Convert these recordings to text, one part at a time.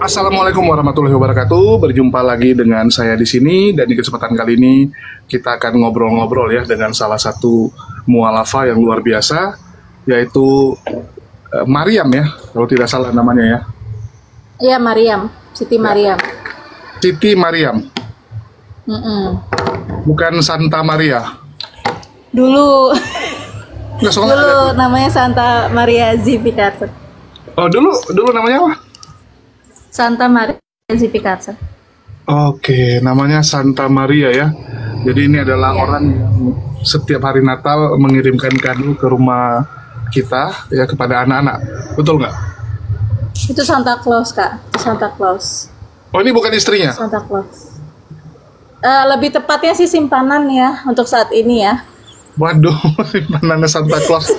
Assalamualaikum warahmatullahi wabarakatuh. Berjumpa lagi dengan saya di sini, dan di kesempatan kali ini kita akan ngobrol-ngobrol ya dengan salah satu mualafah yang luar biasa, yaitu Maryam ya, kalau tidak salah namanya ya. Iya, Maryam, Siti Maryam. Siti Maryam. Bukan Santa Maria. Dulu, Nggak, soalnya dulu namanya Santa Maria Zivicasa. oh dulu namanya apa? Santa Maria Zivicasa. Oke, namanya Santa Maria ya. Jadi ini adalah orang yang setiap hari Natal mengirimkan kado ke rumah kita ya, kepada anak-anak. Betul nggak? Itu Santa Claus, Kak. Itu Santa Claus. Oh, ini bukan istrinya? Santa Claus. Lebih tepatnya sih simpanan ya untuk saat ini ya. Waduh, simpanannya Santa Claus.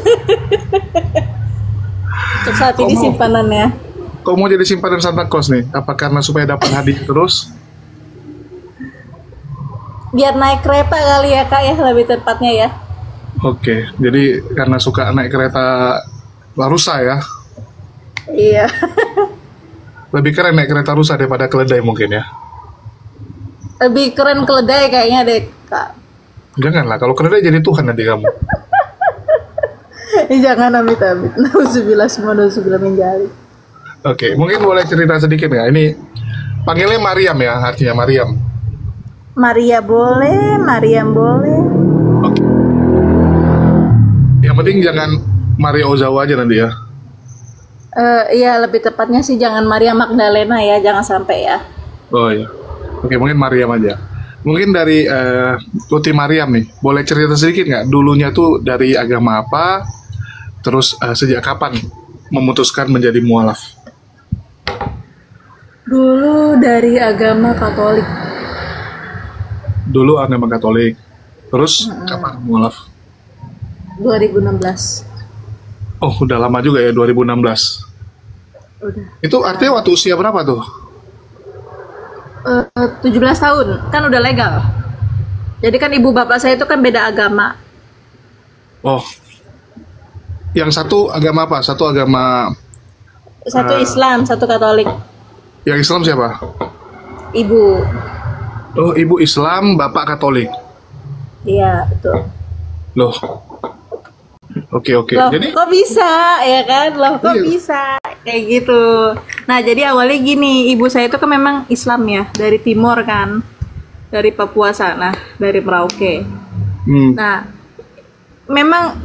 Untuk saat ini simpanannya. Kok mau jadi simpanan Santa Claus nih? Apa karena supaya dapat hadiah terus? Biar naik kereta kali ya, Kak ya, lebih tepatnya ya. Oke, jadi karena suka naik kereta rusa ya? Iya. Lebih keren naik kereta rusa daripada keledai mungkin ya? Lebih keren keledai kayaknya deh, Kak. Janganlah, kalau keledai jadi Tuhan nanti kamu. Jangan amit-amit. Nauzubillah semua nauzubillah min dzalik. Oke, mungkin boleh cerita sedikit nggak? Ini panggilnya Maryam ya, artinya Maryam. Maria boleh, Maryam boleh. Oke. Yang penting jangan Maria Ozawa aja nanti ya. Iya, lebih tepatnya sih jangan Maria Magdalena ya, jangan sampai ya. Oh iya. Oke, mungkin Maryam aja. Mungkin dari Tuti Maryam nih, boleh cerita sedikit nggak? Dulunya tuh dari agama apa? Terus sejak kapan memutuskan menjadi mualaf? Dulu dari agama Katolik. Dulu agama Katolik. Terus kapan mualaf? 2016. Oh, udah lama juga ya, 2016. Udah. Itu artinya waktu usia berapa tuh? 17 tahun, kan udah legal. Jadi kan ibu bapak saya itu kan beda agama. Oh. Yang satu agama apa? Satu agama... Satu Islam, satu Katolik. Yang Islam siapa? Ibu. Oh, ibu Islam, bapak Katolik. Iya, betul. Loh. Oke. Loh, Jadi kok bisa ya kan? Loh, kok Iya. bisa? Kayak gitu. Nah, jadi awalnya gini, ibu saya itu kan memang Islam ya, dari timur kan. Dari Papua sana, dari Merauke. Nah, memang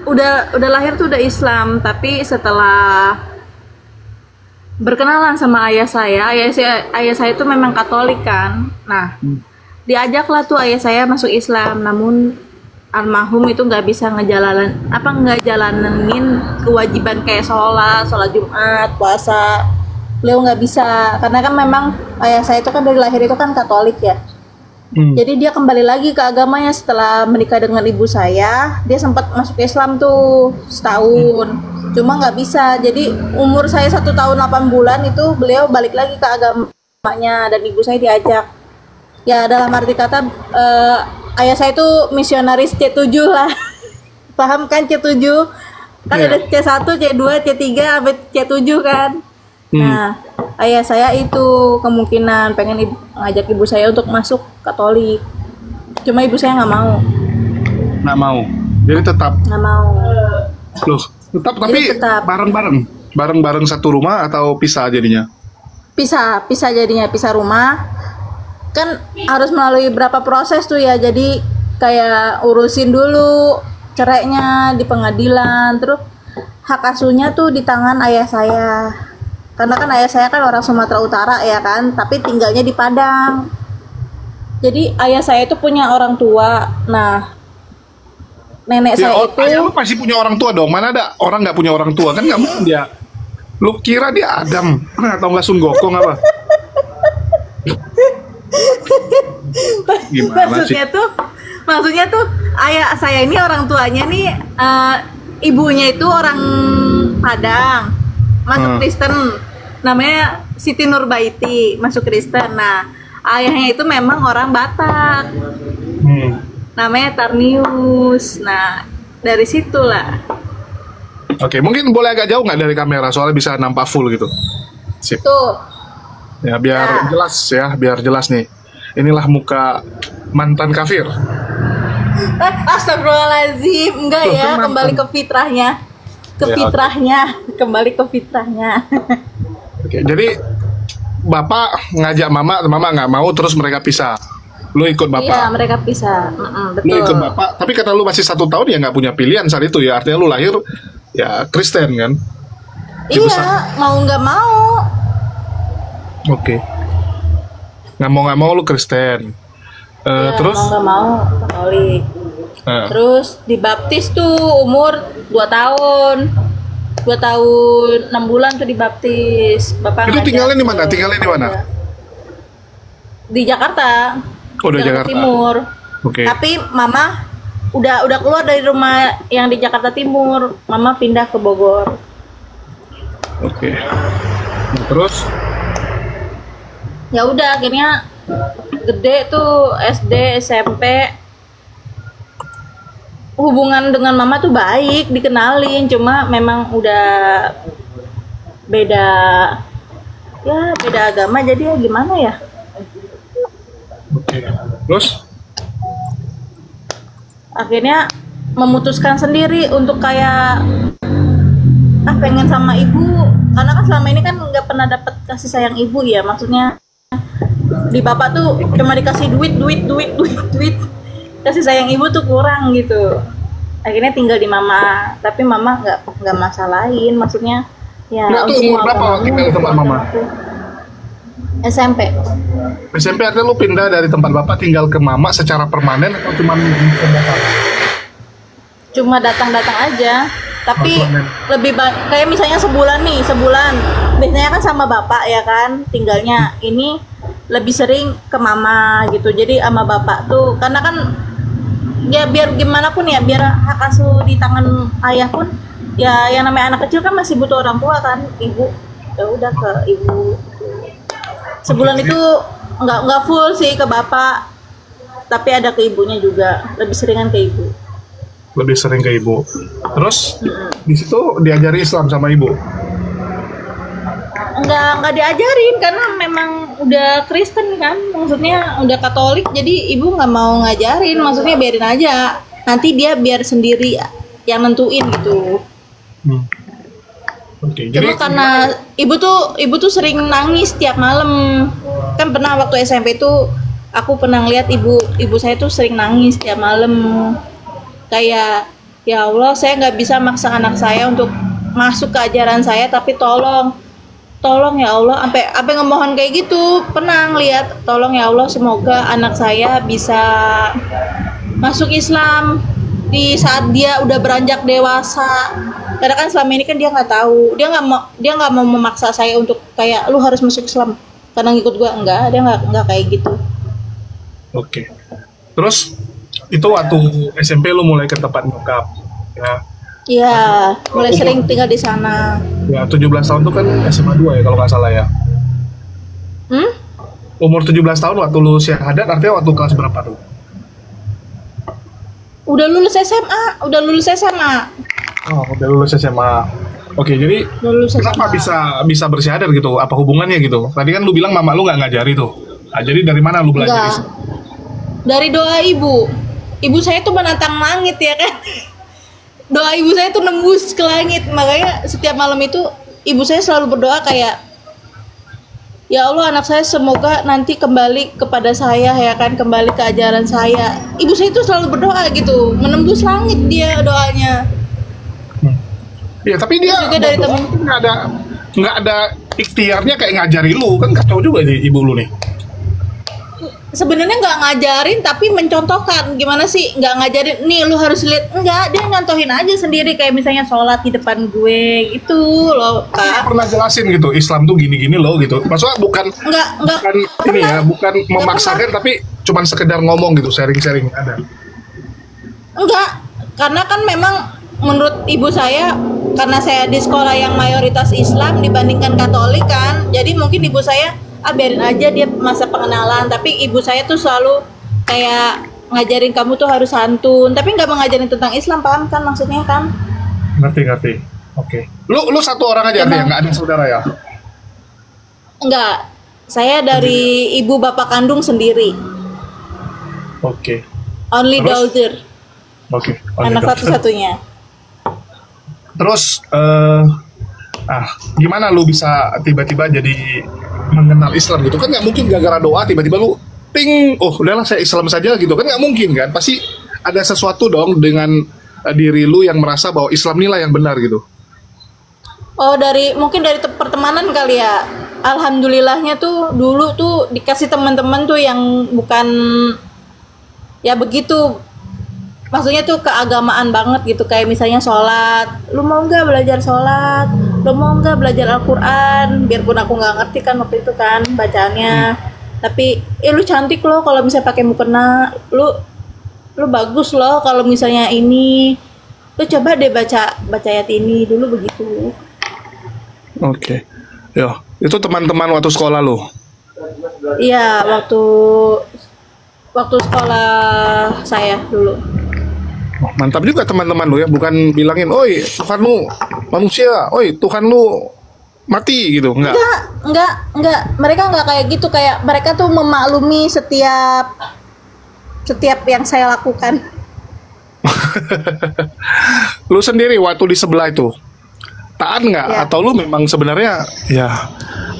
udah lahir tuh udah Islam, tapi setelah berkenalan sama ayah saya itu memang Katolik kan. Nah, diajaklah tuh ayah saya masuk Islam, namun almarhum itu nggak bisa ngejalanin kewajiban kayak sholat Jumat, puasa. Beliau nggak bisa, karena kan memang ayah saya itu kan dari lahir itu kan Katolik ya. Jadi dia kembali lagi ke agamanya setelah menikah dengan ibu saya. Dia sempat masuk Islam tuh setahun, cuma nggak bisa. Jadi umur saya 1 tahun 8 bulan itu beliau balik lagi ke agamanya, dan ibu saya diajak. Ya dalam arti kata ayah saya itu misionaris C7 lah. Paham kan C7? Kan Iya. ada C1, C2, C3 sampai C7 kan. Nah, ayah saya itu kemungkinan pengen ngajak ibu saya untuk masuk Katolik. Cuma ibu saya nggak mau. nggak mau. Jadi tetap. Nggak mau. Loh, tetap tapi Jadi tetap. bareng-bareng satu rumah atau pisah jadinya? Pisah jadinya, pisah rumah. Kan harus melalui berapa proses tuh ya. Jadi kayak urusin dulu cerainya di pengadilan, terus hak asuhnya tuh di tangan ayah saya. Karena kan ayah saya kan orang Sumatera Utara ya kan, tapi tinggalnya di Padang. Jadi ayah saya itu punya orang tua. Nah, nenek Ya, saya itu ayah lu pasti punya orang tua dong. Mana ada orang nggak punya orang tua? Kan nggak mungkin dia. Lu kira dia Adam atau nggak Sun Gokong apa? Gimana sih? maksudnya tuh ayah saya ini orang tuanya nih, ibunya itu orang Padang, masuk Kristen, namanya Siti Nurbaiti, masuk Kristen. Nah, ayahnya itu memang orang Batak, namanya Tarnius. Nah, dari situlah. Oke, mungkin boleh agak jauh nggak dari kamera, soalnya bisa nampak full gitu. Sip. Tuh, Ya, biar jelas ya, biar jelas nih. Inilah muka mantan kafir. Astagfirullahaladzim, enggak Tuh, ya, kan kembali ke fitrahnya. Ke Ya, oke. fitrahnya, kembali ke fitrahnya. Oke, jadi bapak ngajak mama nggak mau, terus mereka pisah. Lu ikut Iya, bapak. mereka pisah. Lu Betul. ikut bapak, tapi karena lu masih 1 tahun ya nggak punya pilihan saat itu ya. Artinya lu lahir ya Kristen kan. Iya, mau nggak mau. Oke. Nggak mau lu Kristen. Iya, Terus mau nggak mau Katolik. eh, Terus dibaptis tuh umur 2 tahun. 2 tahun 6 bulan tuh dibaptis. Bapak itu ngajak tinggalnya di ke- mana? Tinggalnya di mana? Di Jakarta. Oh, di Jakarta. Timur. Oke. Tapi mama udah keluar dari rumah yang di Jakarta Timur. Mama pindah ke Bogor. Oke. Nah, terus Ya udah akhirnya gede tuh SD, SMP. Hubungan dengan mama tuh baik, dikenalin, cuma memang udah beda, ya beda agama, jadi ya gimana ya. oke. Terus Akhirnya memutuskan sendiri untuk kayak pengen sama ibu, karena kan selama ini kan nggak pernah dapat kasih sayang ibu ya, maksudnya di bapak tuh cuma dikasih duit, kasih sayang ibu tuh kurang gitu. Akhirnya tinggal di mama, tapi mama nggak masalahin, maksudnya ya Nggak, tuh umur berapa kamu, tinggal di tempat mama? SMP. SMP artinya lu pindah dari tempat bapak tinggal ke mama secara permanen atau cuma Cuma datang-datang aja, tapi Permanen. lebih kayak misalnya sebulan biasanya kan sama bapak ya kan, tinggalnya ini lebih sering ke mama gitu. Jadi sama bapak tuh karena kan ya biar gimana pun ya, biar hak asuh di tangan ayah pun ya, yang namanya anak kecil kan masih butuh orang tua kan, ibu. Ya udah ke ibu. Sebulan itu nggak full sih ke bapak, tapi ada ke ibunya juga, lebih seringan ke ibu. lebih sering ke ibu. Terus di situ diajari Islam sama ibu. Nggak diajarin karena memang udah Kristen kan, maksudnya udah Katolik, jadi ibu nggak mau ngajarin, maksudnya biarin aja, nanti dia biar sendiri yang nentuin gitu. Oke, Cuma jadi karena ibu tuh sering nangis tiap malam, kan pernah waktu SMP tuh aku pernah lihat ibu saya tuh sering nangis tiap malam, kayak ya Allah, saya nggak bisa maksa anak saya untuk masuk ke ajaran saya, tapi tolong ya Allah, sampai ngemohon kayak gitu. Pernah ngeliat, tolong ya Allah, semoga anak saya bisa masuk Islam di saat dia udah beranjak dewasa. Karena kan selama ini kan dia nggak tahu, dia nggak mau memaksa saya untuk kayak lu harus masuk Islam karena ngikut gua, enggak, dia nggak kayak gitu. oke. Terus itu waktu SMP lu mulai ke tempat nyokap ya. Iya, mulai sering tinggal di sana. Ya 17 tahun tuh kan SMA 2 ya kalau nggak salah ya. Umur 17 tahun waktu lu syahadat artinya waktu kelas berapa tuh? Udah lulus SMA. Oh, udah lulus SMA. Oke, jadi Udah lulus kenapa SMA. bisa bersyahadat gitu? Apa hubungannya gitu? Tadi kan lu bilang mama lu nggak ngajari tuh. Nah, jadi dari mana lu belajar Enggak. Islam? Dari doa ibu. Ibu saya tuh menantang langit ya kan. Doa ibu saya tuh nembus ke langit. Makanya setiap malam itu ibu saya selalu berdoa kayak, ya Allah, anak saya semoga nanti kembali kepada saya ya kan, kembali ke ajaran saya. Ibu saya itu selalu berdoa gitu, menembus langit dia doanya. Iya, tapi dia Juga dari berdoa temen. nggak ada ikhtiarnya kayak ngajari lu, kan kacau juga nih ibu lu nih. Sebenarnya nggak ngajarin tapi mencontohkan. Gimana sih, nggak ngajarin nih lu harus lihat, enggak, dia nyontohin aja sendiri, kayak misalnya sholat di depan gue itu loh Nggak Kak. pernah jelasin gitu, Islam tuh gini-gini loh gitu. Maksudnya bukan Enggak ini ya, bukan memaksakan tapi cuman sekedar ngomong gitu, sharing-sharing ada. enggak, karena kan memang menurut ibu saya, karena saya di sekolah yang mayoritas Islam dibandingkan Katolik kan, jadi mungkin ibu saya biarin aja dia masa pengenalan, tapi ibu saya tuh selalu kayak ngajarin kamu tuh harus santun, tapi nggak mengajarin tentang Islam, paham kan maksudnya kan? Ngerti. Oke. Lu satu orang aja artinya, nggak ada saudara ya? Enggak, Saya dari ibu bapak kandung sendiri. Oke. Only Terus? daughter. Oke. Anak satu-satunya. Terus gimana lu bisa tiba-tiba jadi mengenal Islam gitu? Kan nggak mungkin gara-gara doa tiba-tiba lu ting, oh udahlah saya Islam saja gitu kan, nggak mungkin kan? Pasti ada sesuatu dong dengan diri lu yang merasa bahwa Islam inilah yang benar gitu. Oh, mungkin dari pertemanan kali ya. Alhamdulillahnya tuh dulu tuh dikasih teman-teman tuh yang bukan ya begitu, maksudnya tuh keagamaan banget gitu, kayak misalnya sholat, lu mau nggak belajar sholat, lu mau nggak belajar Al-Quran, biarpun aku nggak ngerti kan waktu itu kan bacaannya, tapi lu cantik loh kalau bisa pakai mukena, lu bagus loh kalau misalnya ini, lu coba deh baca ayat ini dulu, begitu. Oke. Ya, itu teman-teman waktu sekolah lu. Iya, waktu sekolah saya dulu. Oh, mantap juga teman-teman lu ya, bukan bilangin, "Oi, Tuhan lu manusia, oi, Tuhan lu mati" gitu, enggak. Enggak. Mereka enggak kayak gitu, kayak mereka tuh memaklumi setiap yang saya lakukan. Lu sendiri waktu di sebelah itu taat nggak? Ya. Atau lu memang sebenarnya ya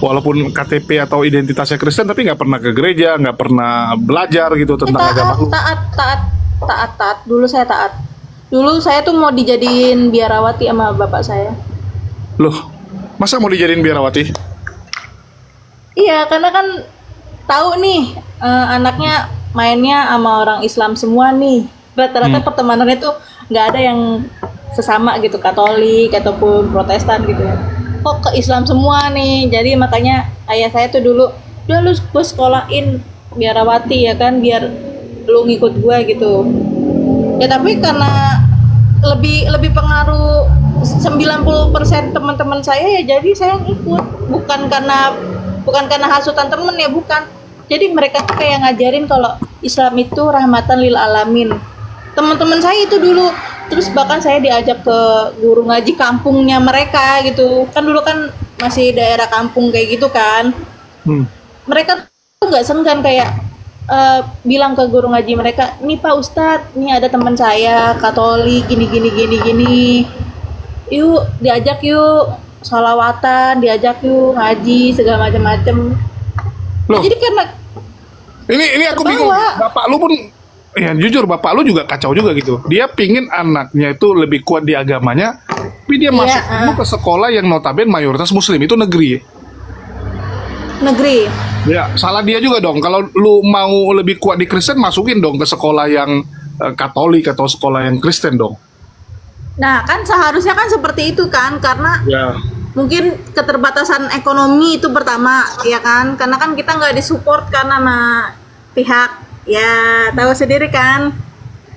walaupun KTP atau identitasnya Kristen tapi nggak pernah ke gereja, nggak pernah belajar gitu tentang agama lu? Taat. Dulu saya taat. Dulu saya tuh mau dijadiin biarawati sama bapak saya. Loh, masa mau dijadiin biarawati? Iya, karena kan tahu nih anaknya mainnya sama orang Islam semua nih. Rata-rata pertemanannya tuh nggak ada yang sesama gitu, Katolik ataupun Protestan gitu. Kok ke Islam semua nih. Jadi makanya ayah saya tuh dulu, udah lu gue sekolahin biarawati ya kan, biar lu ngikut gue gitu. Ya tapi karena lebih pengaruh 90% teman-teman saya ya, jadi saya ngikut. Bukan karena hasutan temen ya, bukan. Jadi mereka tuh kayak ngajarin kalau Islam itu rahmatan lil alamin. Teman-teman saya itu dulu, terus bahkan saya diajak ke guru ngaji kampungnya mereka gitu. Kan dulu kan masih daerah kampung kayak gitu kan. Mereka tuh nggak senggan kayak bilang ke guru ngaji mereka, "Nih Pak Ustadz, nih ada teman saya Katolik gini. Yuk diajak yuk sholawatan, diajak yuk ngaji segala macam-macam." Jadi karena ini aku bingung. Bapak lu pun ya jujur, bapak lu juga kacau juga gitu. Dia pingin anaknya itu lebih kuat di agamanya, tapi dia masuk lu ke sekolah yang notabene mayoritas muslim, itu negeri. Ya, salah dia juga dong. Kalau lu mau lebih kuat di Kristen, masukin dong ke sekolah yang Katolik atau sekolah yang Kristen dong. Nah, kan seharusnya kan seperti itu kan, karena mungkin keterbatasan ekonomi itu pertama, ya kan? Karena kan kita nggak disupport kan sama pihak, ya tahu sendiri kan.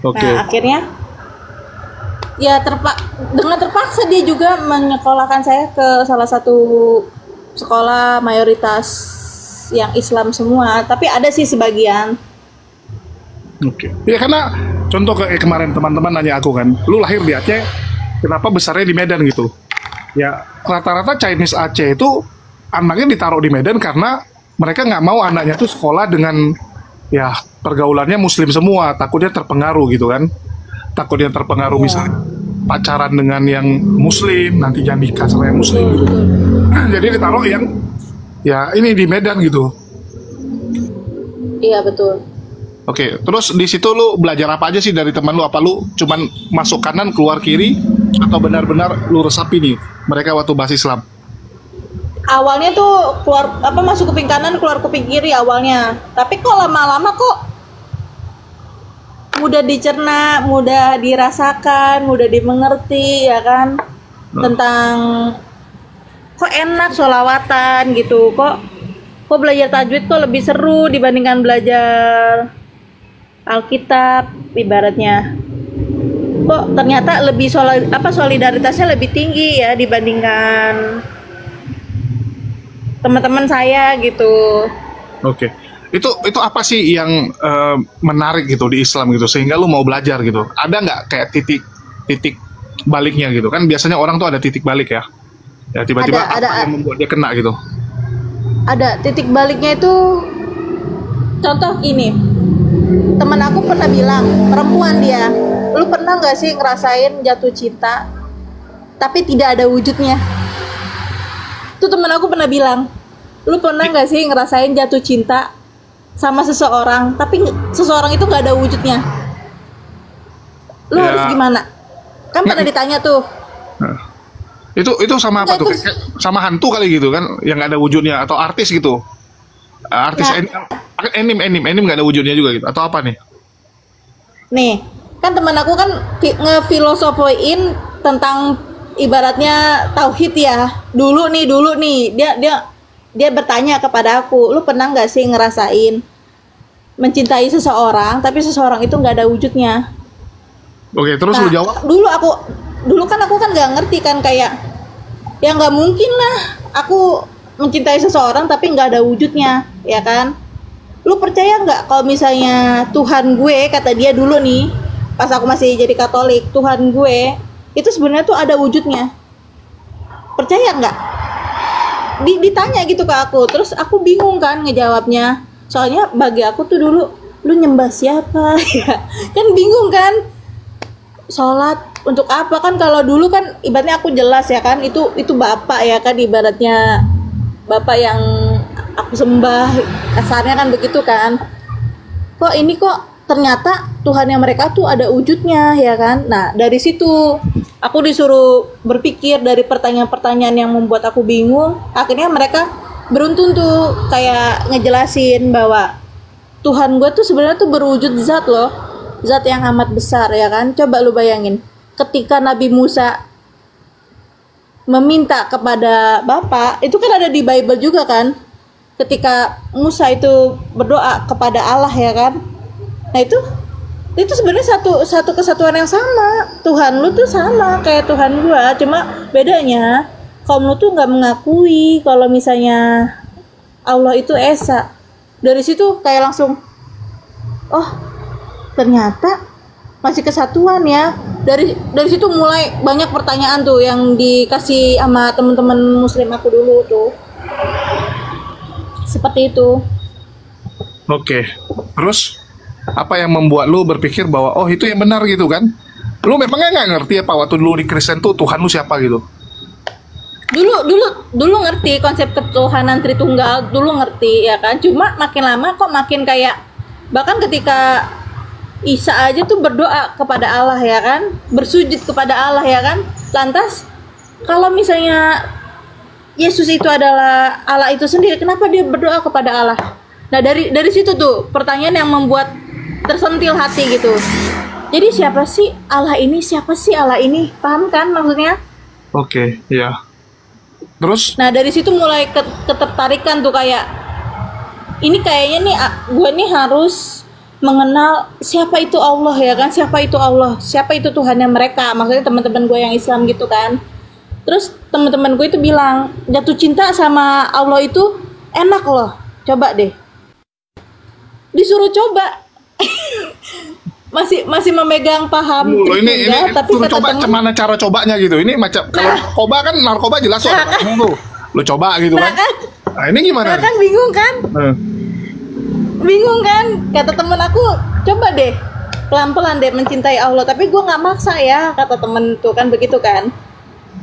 Nah, akhirnya ya dengan terpaksa dia juga menyekolahkan saya ke salah satu sekolah mayoritas yang Islam semua, tapi ada sih sebagian. Ya karena contoh kemarin teman-teman nanya aku kan, lu lahir di Aceh, kenapa besarnya di Medan gitu? Ya rata-rata Chinese Aceh itu anaknya ditaruh di Medan karena mereka nggak mau anaknya tuh sekolah dengan ya pergaulannya muslim semua, takutnya terpengaruh gitu kan, takutnya terpengaruh misalnya pacaran dengan yang muslim, nanti jangan nikah sama yang muslim gitu. Jadi ditaruh yang ya ini di Medan gitu. Iya betul. Oke, terus di situ lu belajar apa aja sih dari teman lu? Apa lu cuman masuk kanan keluar kiri atau benar-benar lu resapi nih mereka waktu bahas Islam? Awalnya tuh masuk kuping kanan keluar kuping kiri awalnya. Tapi kok lama-lama kok mudah dicerna, mudah dirasakan, mudah dimengerti ya kan, tentang kok enak sholawatan gitu, kok belajar tajwid kok lebih seru dibandingkan belajar Alkitab ibaratnya. Kok ternyata lebih solidaritasnya lebih tinggi ya dibandingkan teman-teman saya gitu. Oke. Itu apa sih yang menarik gitu di Islam gitu sehingga lu mau belajar gitu? Ada nggak kayak titik baliknya gitu? Kan biasanya orang tuh ada titik balik ya. Ya tiba-tiba ada yang membuat dia kena gitu? ada titik baliknya itu. Contoh ini, temen aku pernah bilang, perempuan dia, lu pernah nggak sih ngerasain jatuh cinta tapi tidak ada wujudnya? Tuh temen aku pernah bilang, lu pernah nggak sih ngerasain jatuh cinta sama seseorang tapi seseorang itu nggak ada wujudnya? Lu harus gimana? Kan pernah ditanya tuh. Itu sama apa tuh? Sama hantu kali gitu kan, yang nggak ada wujudnya, atau artis gitu? Artis anime nggak ada wujudnya juga gitu, atau apa nih? Nih, kan teman aku kan ngefilosofoin tentang ibaratnya tauhid ya. Dulu nih dia bertanya kepada aku, lu pernah nggak sih ngerasain mencintai seseorang tapi seseorang itu nggak ada wujudnya? Oke, terus lu jawab? Dulu kan aku kan nggak ngerti kan, kayak ya nggak mungkin lah aku mencintai seseorang tapi nggak ada wujudnya, ya kan? Lu percaya nggak kalau misalnya Tuhan gue, kata dia dulu nih, pas aku masih jadi Katolik, Tuhan gue itu sebenarnya tuh ada wujudnya. Percaya nggak? Ditanya gitu ke aku, terus aku bingung kan ngejawabnya. Soalnya bagi aku tuh dulu, lu nyembah siapa ya? Kan bingung kan? Sholat untuk apa kan? Kalau dulu kan ibaratnya aku jelas ya kan, itu bapak ya kan, ibaratnya bapak yang aku sembah, kasarnya kan begitu kan. Kok ini kok ternyata Tuhan yang mereka tuh ada wujudnya ya kan. Nah dari situ aku disuruh berpikir dari pertanyaan-pertanyaan yang membuat aku bingung. Akhirnya mereka beruntun tuh kayak ngejelasin bahwa Tuhan gue tuh sebenarnya tuh berwujud zat loh, zat yang amat besar ya kan. Coba lu bayangin, ketika Nabi Musa meminta kepada Bapa, itu kan ada di Bible juga kan, ketika Musa itu berdoa kepada Allah ya kan. Nah itu sebenarnya satu kesatuan yang sama. Tuhan lu tuh sama kayak Tuhan gua, cuma bedanya kaum lu tuh nggak mengakui kalau misalnya Allah itu esa. Dari situ kayak langsung, oh ternyata masih kesatuan ya. Dari situ mulai banyak pertanyaan tuh yang dikasih sama teman-teman muslim aku dulu tuh. Seperti itu. Oke. Terus apa yang membuat lu berpikir bahwa oh itu yang benar gitu kan? Lu memangnya nggak ngerti apa waktu dulu di Kristen tuh Tuhan lu siapa gitu? Dulu ngerti konsep ketuhanan Tritunggal, dulu ngerti ya kan. Cuma makin lama kok makin kayak, bahkan ketika Isa aja tuh berdoa kepada Allah ya kan, bersujud kepada Allah ya kan. Lantas kalau misalnya Yesus itu adalah Allah itu sendiri, kenapa dia berdoa kepada Allah? Nah dari situ tuh pertanyaan yang membuat tersentil hati gitu. Jadi siapa sih Allah ini? Siapa sih Allah ini? Paham kan maksudnya? Oke, iya. Terus? Nah dari situ mulai ketertarikan tuh, kayak ini kayaknya nih gue nih harus mengenal siapa itu Allah ya kan, siapa itu Allah, siapa itu Tuhannya mereka, maksudnya teman-teman gue yang Islam gitu kan. Terus teman-teman gue itu bilang jatuh cinta sama Allah itu enak loh, coba deh. Disuruh coba. masih memegang paham ini tapi suruh coba gimana cara cobanya gitu. Ini macam kalau narkoba kan, narkoba jelas loh lu coba gitu kan. Nah ini gimana? Kan bingung kan? Bingung kan? Kata temen aku, coba deh pelan-pelan deh mencintai Allah, tapi gue nggak maksa ya, kata temen tuh kan begitu kan.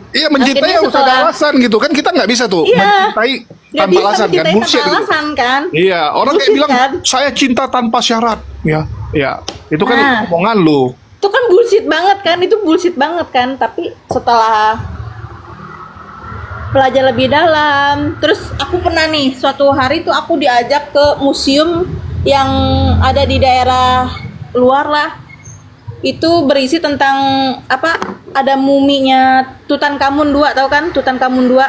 Iya, mencintai harus ada alasan gitu kan, kita nggak bisa tuh mencintai tanpa alasan kan, bullshit gitu. Kan? Iya, orang kayak bilang kan? Saya cinta tanpa syarat, ya itu kan omongan lu. Itu kan bullshit banget kan, itu bullshit banget kan. Tapi setelah belajar lebih dalam, terus aku pernah nih suatu hari tuh aku diajak ke museum yang ada di daerah luar lah. Itu berisi tentang apa, ada muminya Tutankhamun II, tahu kan Tutankhamun II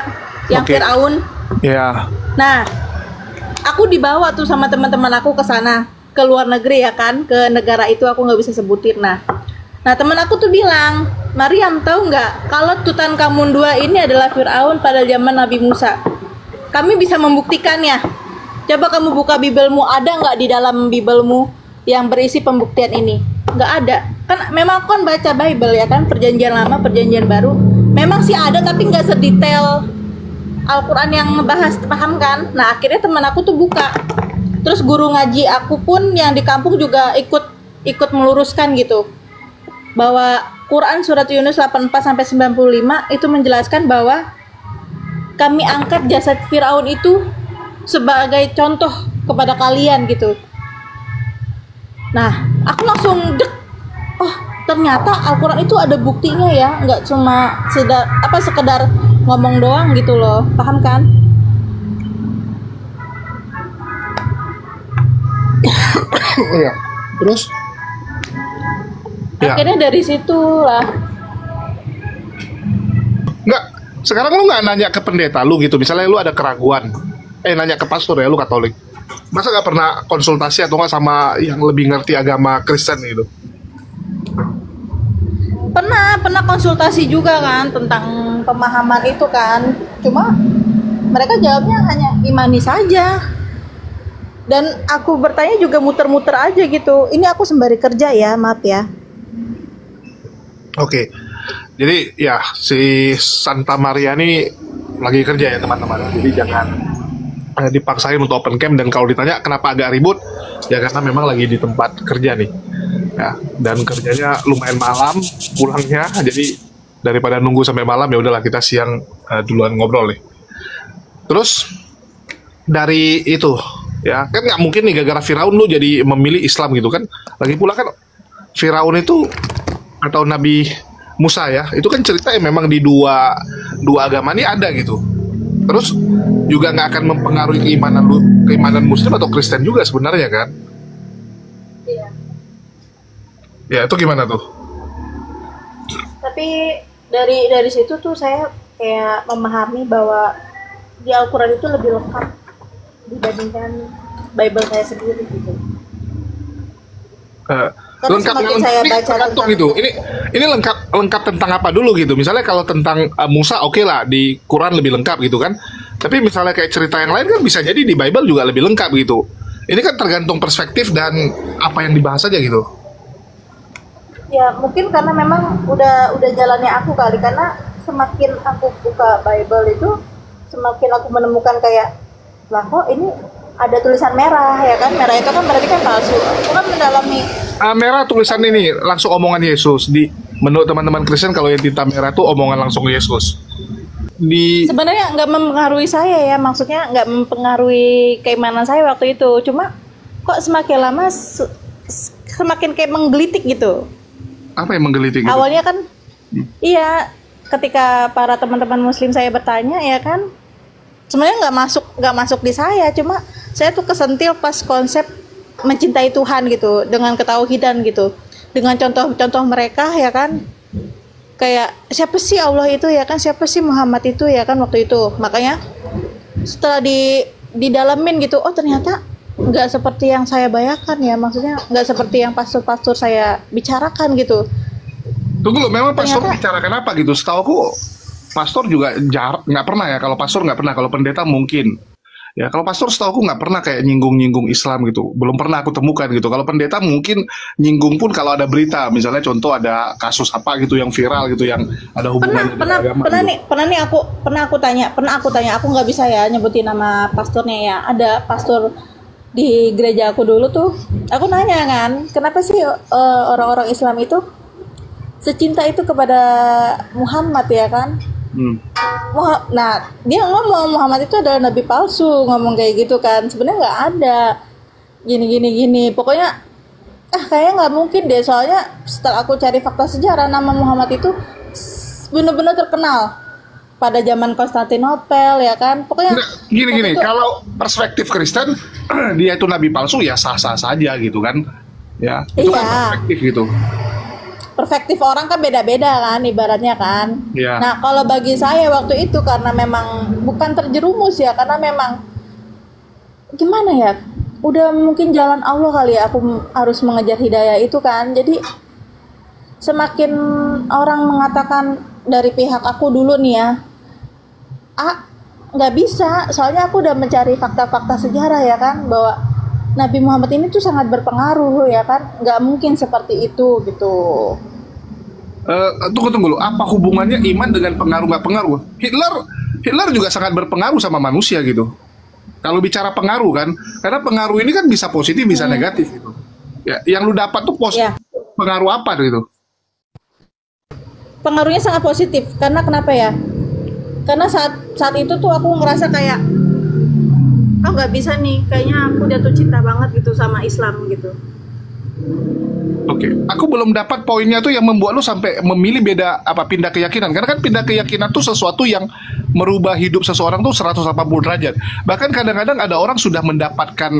yang Firaun. Iya. Nah aku dibawa tuh sama teman-teman aku ke sana, ke luar negeri ya kan, ke negara itu aku nggak bisa sebutin. Nah teman aku tuh bilang, Mariam tahu nggak kalau Tutankhamun II ini adalah Firaun pada zaman Nabi Musa. Kami bisa membuktikannya. Coba kamu buka Bibelmu, ada nggak di dalam Bibelmu yang berisi pembuktian ini? Nggak ada. Kan memang aku kan baca Bible ya kan, Perjanjian Lama, Perjanjian Baru. Memang sih ada tapi nggak sedetail Al-Quran yang ngebahas, paham kan? Nah akhirnya teman aku tuh buka, terus guru ngaji aku pun yang di kampung juga ikut meluruskan gitu, bahwa Quran surat Yunus 84-95 itu menjelaskan bahwa kami angkat jasad Firaun itu sebagai contoh kepada kalian gitu. Nah aku langsung dek, oh ternyata Al-Quran itu ada buktinya ya, nggak cuma sekedar ngomong doang gitu loh, paham kan? Iya. Terus? Akhirnya dari situ lah. Nggak, sekarang lu nggak nanya ke pendeta lu gitu, misalnya lu ada keraguan, nanya ke pastor ya, lu Katolik, masa nggak pernah konsultasi atau nggak sama yang lebih ngerti agama Kristen gitu? Pernah konsultasi juga kan tentang pemahaman itu kan, cuma mereka jawabnya hanya imani saja, dan aku bertanya juga muter-muter aja gitu. Ini aku sembari kerja ya, maaf ya. Oke, jadi ya si Santa Maria ini lagi kerja ya teman-teman, jadi jangan dipaksain untuk open cam, dan kalau ditanya kenapa agak ribut, ya karena memang lagi di tempat kerja nih. Ya, dan kerjanya lumayan malam pulangnya, jadi daripada nunggu sampai malam ya udahlah kita siang duluan ngobrol nih. Terus dari itu ya kan nggak mungkin nih gara-gara Firaun lu jadi memilih Islam gitu kan, lagi pula kan Firaun itu atau Nabi Musa ya, itu kan cerita yang memang di dua agama ini ada gitu. Terus juga nggak akan mempengaruhi keimanan Muslim atau Kristen juga sebenarnya kan? Iya. Ya itu gimana tuh? Tapi dari situ tuh saya kayak memahami bahwa di Al-Quran itu lebih lengkap dibandingkan Bible saya sendiri gitu. Lengkap saya baca tentang gitu. Ini lengkap tentang apa dulu gitu. Misalnya kalau tentang Musa oke lah, di Quran lebih lengkap gitu kan. Tapi misalnya kayak cerita yang lain kan bisa jadi di Bible juga lebih lengkap gitu. Ini kan tergantung perspektif dan apa yang dibahas aja gitu. Ya mungkin karena memang udah jalannya aku kali, karena semakin aku buka Bible itu semakin aku menemukan kayak, lah kok ini ada tulisan merah ya kan, merah itu kan berarti kan palsu. Aku kan mendalami. Merah tulisan ini langsung omongan Yesus. Menurut teman-teman Kristen kalau yang tinta merah tuh omongan langsung Yesus. Sebenarnya nggak mempengaruhi saya ya, maksudnya nggak mempengaruhi keimanan saya waktu itu. Cuma kok semakin lama semakin kayak menggelitik gitu. Apa yang menggelitik gitu? Awalnya kan, iya, ketika para teman-teman Muslim saya bertanya ya kan, sebenarnya nggak masuk di saya, cuma saya tuh kesentil pas konsep mencintai Tuhan gitu, dengan ketauhidan gitu, dengan contoh-contoh mereka ya kan, kayak siapa sih Allah itu ya kan, siapa sih Muhammad itu ya kan waktu itu. Makanya setelah didalamin gitu, oh ternyata nggak seperti yang saya bayangkan ya, maksudnya nggak seperti yang pastor-pastor saya bicarakan gitu. Tunggu loh, memang pastor bicarakan apa gitu? Setahu aku pastor juga nggak pernah ya. Kalau pastor nggak pernah, kalau pendeta mungkin. Ya kalau pastor setahu aku nggak pernah kayak nyinggung Islam gitu. Belum pernah aku temukan gitu. Kalau pendeta mungkin nyinggung pun kalau ada berita, misalnya contoh ada kasus apa gitu yang viral gitu, yang ada hubungan dengan agama. Pernah aku tanya, aku nggak bisa ya nyebutin nama pastornya ya. Ada pastor di gereja aku dulu tuh, aku nanya kan, kenapa sih orang-orang Islam itu secinta itu kepada Muhammad ya kan? Nah dia ngomong Muhammad itu adalah nabi palsu, ngomong kayak gitu kan. Sebenarnya nggak ada gini pokoknya kayaknya nggak mungkin deh, soalnya setelah aku cari fakta sejarah, nama Muhammad itu benar-benar terkenal pada zaman Konstantinopel ya kan. Pokoknya gini kalau perspektif Kristen dia itu nabi palsu ya sah-sah saja gitu kan ya, itu kan perspektif gitu. Perspektif orang kan beda-beda kan ibaratnya kan. Yeah. Nah kalau bagi saya waktu itu karena memang bukan terjerumus ya, karena memang gimana ya, udah mungkin jalan Allah kali ya, aku harus mengejar hidayah itu kan. Jadi semakin orang mengatakan dari pihak aku dulu nih ya, nggak bisa, soalnya aku udah mencari fakta-fakta sejarah ya kan, bahwa Nabi Muhammad ini tuh sangat berpengaruh ya kan, nggak mungkin seperti itu gitu. Tunggu dulu, apa hubungannya iman dengan pengaruh nggak pengaruh? Hitler Hitler juga sangat berpengaruh sama manusia gitu. Kalau bicara pengaruh kan, karena pengaruh ini kan bisa positif, bisa negatif gitu. Ya, yang lu dapat tuh Ya, pengaruh apa gitu? pengaruhnya sangat positif. Karena kenapa ya? Karena saat saat itu tuh aku ngerasa kayak, oh nggak bisa nih, kayaknya aku jatuh cinta banget gitu sama Islam gitu. Oke, aku belum dapat poinnya tuh yang membuat lu sampai memilih beda apa pindah keyakinan. Karena kan pindah keyakinan tuh sesuatu yang merubah hidup seseorang tuh 180 derajat. Bahkan kadang-kadang ada orang sudah mendapatkan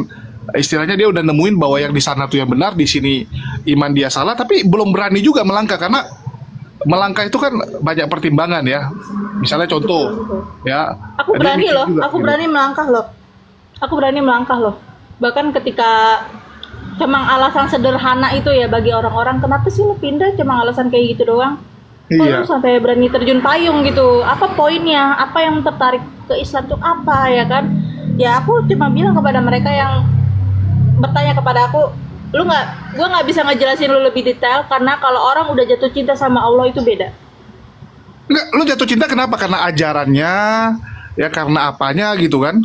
istilahnya dia udah nemuin bahwa yang di sana tuh yang benar, di sini iman dia salah, tapi belum berani juga melangkah karena melangkah itu kan banyak pertimbangan ya. Misalnya Betul, contoh betul. ya, Aku dia berani mikir loh, juga aku gitu. berani melangkah loh. Aku berani melangkah loh. Bahkan ketika cuma alasan sederhana itu ya bagi orang-orang, kenapa sih lu pindah cuma alasan kayak gitu doang? Kok lu Iya. sampai berani terjun payung gitu? Apa poinnya? Apa yang tertarik ke Islam tuh apa ya kan? Ya aku cuma bilang kepada mereka yang bertanya kepada aku, gua nggak bisa ngejelasin lu lebih detail karena kalau orang udah jatuh cinta sama Allah itu beda. Enggak, lu jatuh cinta kenapa? Karena ajarannya, ya karena apanya gitu kan?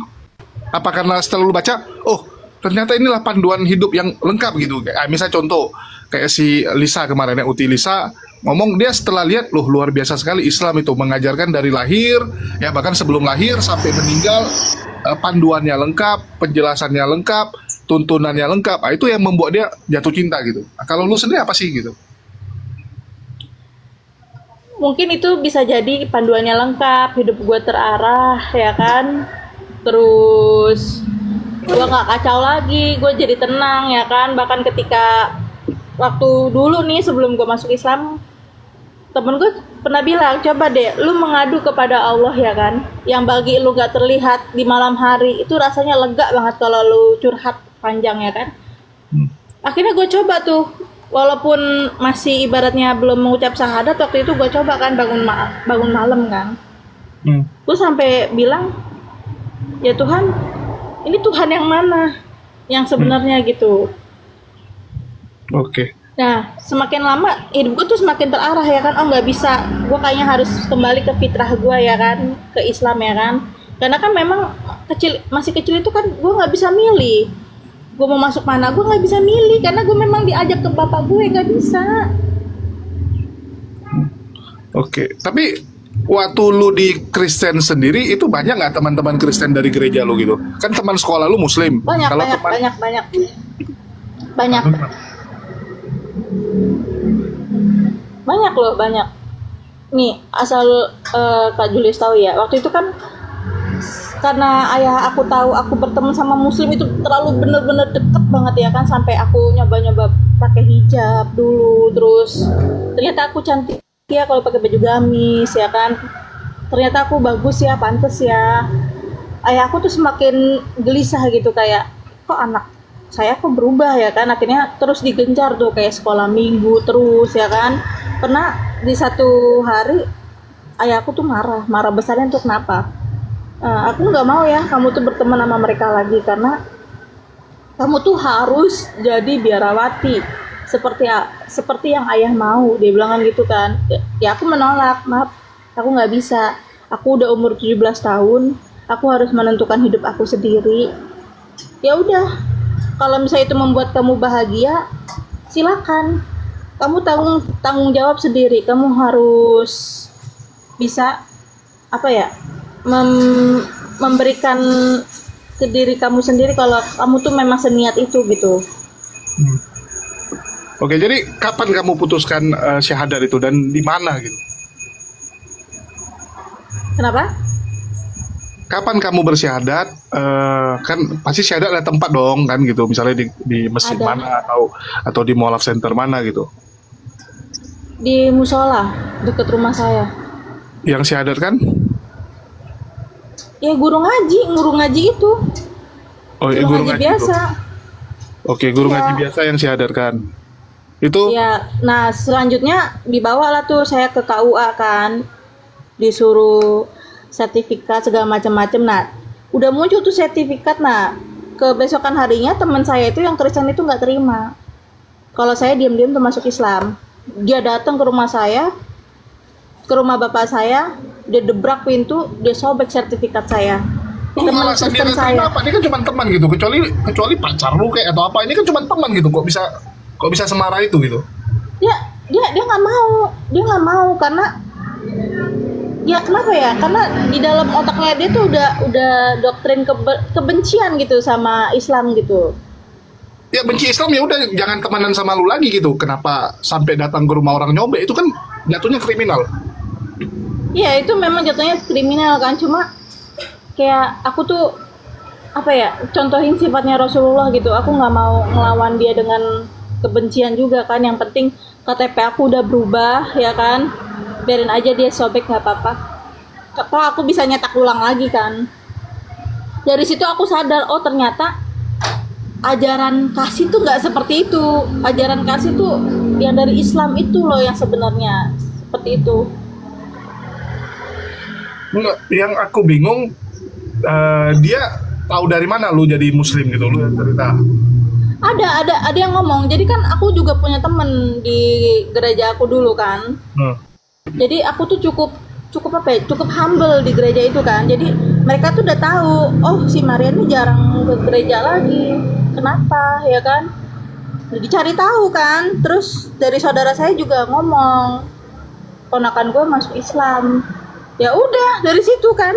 Apa karena setelah lu baca, oh ternyata inilah panduan hidup yang lengkap gitu. Kayak misal contoh, kayak si Lisa kemarin ya, Uti Lisa, ngomong dia setelah lihat, loh luar biasa sekali Islam itu mengajarkan dari lahir, ya bahkan sebelum lahir sampai meninggal, panduannya lengkap, penjelasannya lengkap, tuntunannya lengkap. Nah, itu yang membuat dia jatuh cinta gitu. Nah, kalau lu sendiri apa sih gitu? Mungkin itu bisa jadi panduannya lengkap, hidup gue terarah ya kan, terus gue nggak kacau lagi, gue jadi tenang ya kan. Bahkan ketika waktu dulu nih sebelum gue masuk Islam, temen gue pernah bilang, coba deh lu mengadu kepada Allah ya kan, yang bagi lu gak terlihat di malam hari itu rasanya lega banget kalau lu curhat panjang ya kan. Akhirnya gue coba tuh, walaupun masih ibaratnya belum mengucap syahadat, waktu itu gue coba kan bangun malam kan. Gue sampai bilang, ya Tuhan, ini Tuhan yang mana yang sebenarnya gitu. Oke. Nah, semakin lama hidup gue tuh semakin terarah ya kan. Oh nggak bisa, gue kayaknya harus kembali ke fitrah gue ya kan, ke Islam ya kan. Karena kan memang masih kecil itu kan gue nggak bisa milih. Gue mau masuk mana, gue nggak bisa milih karena gue memang diajak ke bapak gue, nggak bisa. Oke, tapi waktu lu di Kristen sendiri itu banyak nggak teman-teman Kristen dari gereja lu gitu? Kan teman sekolah lu Muslim. Banyak, Kalau banyak, teman banyak, banyak, banyak, banyak loh, banyak. Nih, asal Kak Julius tahu ya, waktu itu kan karena ayah aku tahu aku berteman sama Muslim itu terlalu bener-bener deket banget ya kan, sampai aku nyoba-nyoba pakai hijab dulu, terus ternyata aku cantik ya kalau pakai baju gamis ya kan, ternyata aku bagus ya, pantes ya. Ayah aku tuh semakin gelisah gitu, kayak kok anak saya kok berubah ya kan. Akhirnya terus digencar tuh kayak sekolah minggu terus ya kan. Karena di satu hari ayah aku tuh marah besarnya tuh kenapa? Aku nggak mau ya kamu tuh berteman sama mereka lagi, karena kamu tuh harus jadi biarawati seperti yang ayah mau, dia bilang kan gitu kan. Ya aku menolak, maaf aku nggak bisa, aku udah umur 17 tahun, aku harus menentukan hidup aku sendiri. Ya udah, kalau misalnya itu membuat kamu bahagia, silakan, kamu tanggung jawab sendiri, kamu harus bisa apa ya, memberikan ke diri kamu sendiri kalau kamu tuh memang seniat itu gitu. Oke, jadi kapan kamu putuskan syahadat itu dan di mana gitu? Kenapa? Kapan kamu bersyahadat? Kan pasti syahadat ada tempat dong kan gitu. Misalnya di masjid Ada. mana atau di mualaf center mana gitu. Di musola deket rumah saya. Yang syahadat kan? Ya guru ngaji itu. Oh, Guru ngaji ngaji biasa. Oke, guru Iya. ngaji biasa yang syahadatkan. Itu Ya, nah selanjutnya dibawalah tuh saya ke KUA kan, disuruh sertifikat segala macam-macam. Nah, udah muncul tuh sertifikat. Nah, kebesokan harinya teman saya itu yang Kristen itu nggak terima kalau saya diam-diam tuh masuk Islam. Dia datang ke rumah saya, ke rumah bapak saya, dia debrak pintu, dia sobek sertifikat saya. Teman alasan dia terima apa? Ini kan cuma teman gitu, kecuali pacar lu kayak atau apa, ini kan cuma teman gitu, kok bisa semarah itu gitu? Dia nggak mau karena ya kenapa ya? Karena di dalam otaknya dia tuh udah doktrin kebencian gitu sama Islam gitu. Ya benci Islam ya udah jangan temenan sama lu lagi gitu. Kenapa sampai datang ke rumah orang nyobek? Itu kan jatuhnya kriminal. Iya itu memang jatuhnya kriminal kan, cuma kayak aku tuh apa ya, contohin sifatnya Rasulullah gitu. Aku nggak mau ngelawan dia dengan kebencian juga kan. Yang penting KTP aku udah berubah ya kan, biarin aja dia sobek nggak apa-apa. Kalau aku bisa nyetak ulang lagi kan. Dari situ aku sadar, oh ternyata ajaran kasih tuh nggak seperti itu. Ajaran kasih tuh yang dari Islam itu loh yang sebenarnya seperti itu. Enggak, yang aku bingung dia tahu dari mana lu jadi muslim gitu, lu yang cerita. Ada yang ngomong. Jadi kan aku juga punya temen di gereja aku dulu kan. Jadi aku tuh cukup apa ya, cukup humble di gereja itu kan. Jadi mereka tuh udah tahu, oh si Maria ini jarang ke gereja lagi. Kenapa ya kan? Jadi cari tahu kan. Terus dari saudara saya juga ngomong, ponakan gue masuk Islam. Ya udah dari situ kan.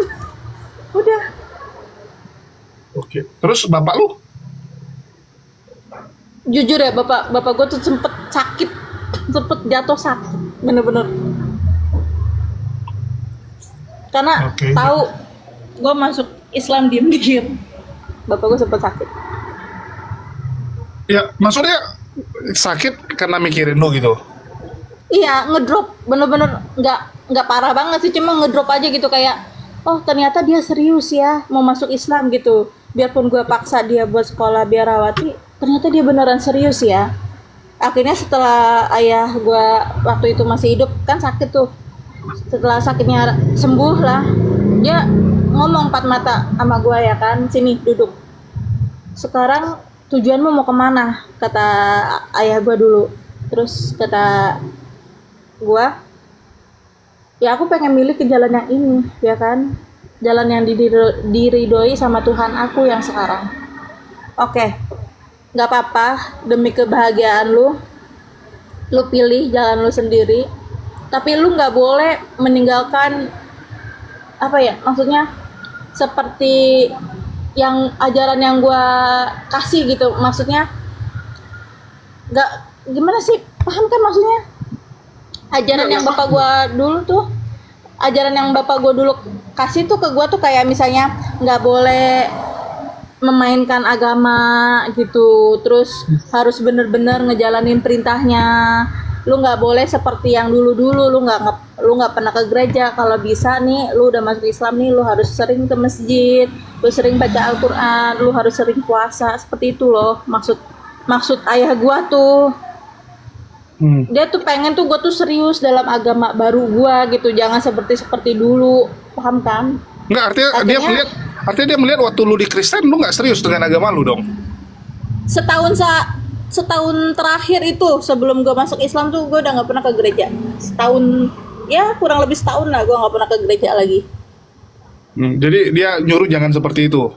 Udah. Oke. Terus bapak lu? Jujur ya bapak gue tuh sempet sakit, sempet jatuh sakit, bener-bener. Karena tahu gue masuk Islam diem-diem, bapak gue sempet sakit. Ya maksudnya sakit karena mikirin lu gitu? Iya ngedrop, bener-bener nggak parah banget sih, cuma ngedrop aja gitu kayak, oh ternyata dia serius ya mau masuk Islam gitu. Biarpun gue paksa dia buat sekolah biarawati, ternyata dia beneran serius ya. Akhirnya setelah ayah gue waktu itu masih hidup kan sakit tuh, setelah sakitnya sembuh lah, dia ngomong empat mata sama gue ya kan, sini duduk. Sekarang tujuanmu mau kemana? Kata ayah gue dulu. Terus kata gue, ya aku pengen milih ke jalan yang ini ya kan, jalan yang diridhoi sama Tuhan aku yang sekarang. Oke, nggak apa-apa, demi kebahagiaan lu pilih jalan lu sendiri, tapi lu nggak boleh meninggalkan apa ya, maksudnya seperti yang ajaran yang gue kasih gitu. Maksudnya nggak, gimana sih, paham kan maksudnya? Ajaran yang bapak gue dulu tuh, ajaran yang bapak gue dulu kasih tuh ke gue tuh kayak misalnya nggak boleh memainkan agama gitu, terus harus bener-bener ngejalanin perintahnya. Lu nggak boleh seperti yang dulu-dulu, lu nggak pernah ke gereja. Kalau bisa nih, lu udah masuk Islam nih, lu harus sering ke masjid, lu sering baca Al-Quran, lu harus sering puasa. Seperti itu loh maksud ayah gua tuh. Dia tuh pengen tuh gua tuh serius dalam agama baru gua gitu, jangan seperti dulu, paham kan? Enggak, artinya dia melihat waktu lu di Kristen lu nggak serius dengan agama lu dong. Setahun terakhir itu sebelum gue masuk Islam tuh gue udah nggak pernah ke gereja. Setahun, ya kurang lebih setahun lah gue nggak pernah ke gereja lagi. Jadi dia nyuruh jangan seperti itu.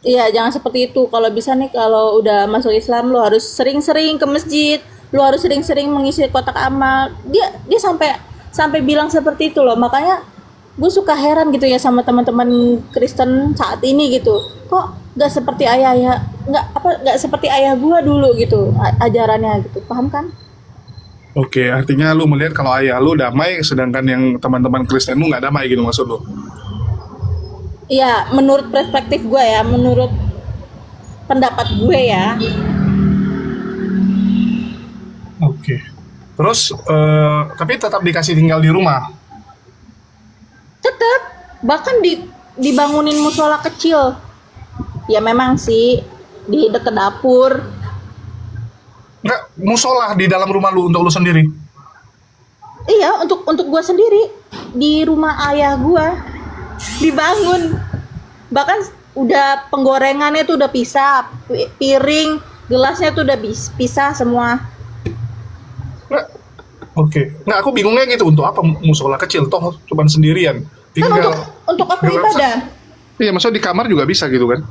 Iya, jangan seperti itu. Kalau bisa nih, kalau udah masuk Islam lu harus sering-sering ke masjid, lu harus sering-sering mengisi kotak amal. Dia sampai bilang seperti itu loh. Makanya gue suka heran gitu ya sama teman-teman Kristen saat ini gitu. Kok nggak seperti nggak seperti ayah gue dulu gitu ajarannya gitu, paham kan? Oke, artinya lu melihat kalau ayah lu damai, sedangkan yang teman-teman Kristen lu nggak damai gitu maksud lu? Iya, menurut perspektif gue ya, menurut pendapat gue ya. Oke. Terus tapi tetap dikasih tinggal di rumah? Tetap, bahkan dibangunin musola kecil. Ya memang sih di dekat dapur. Enggak, musola di dalam rumah lu untuk lu sendiri? Iya, untuk gue sendiri di rumah ayah gue dibangun. Bahkan udah penggorengannya tuh udah pisah, piring, gelasnya tuh udah pisah semua. Oke. Nggak, aku bingungnya gitu, untuk apa musola kecil toh cuman sendirian. Kan Tinggal untuk aku tinggal ibadah. Iya, maksudnya di kamar juga bisa gitu kan?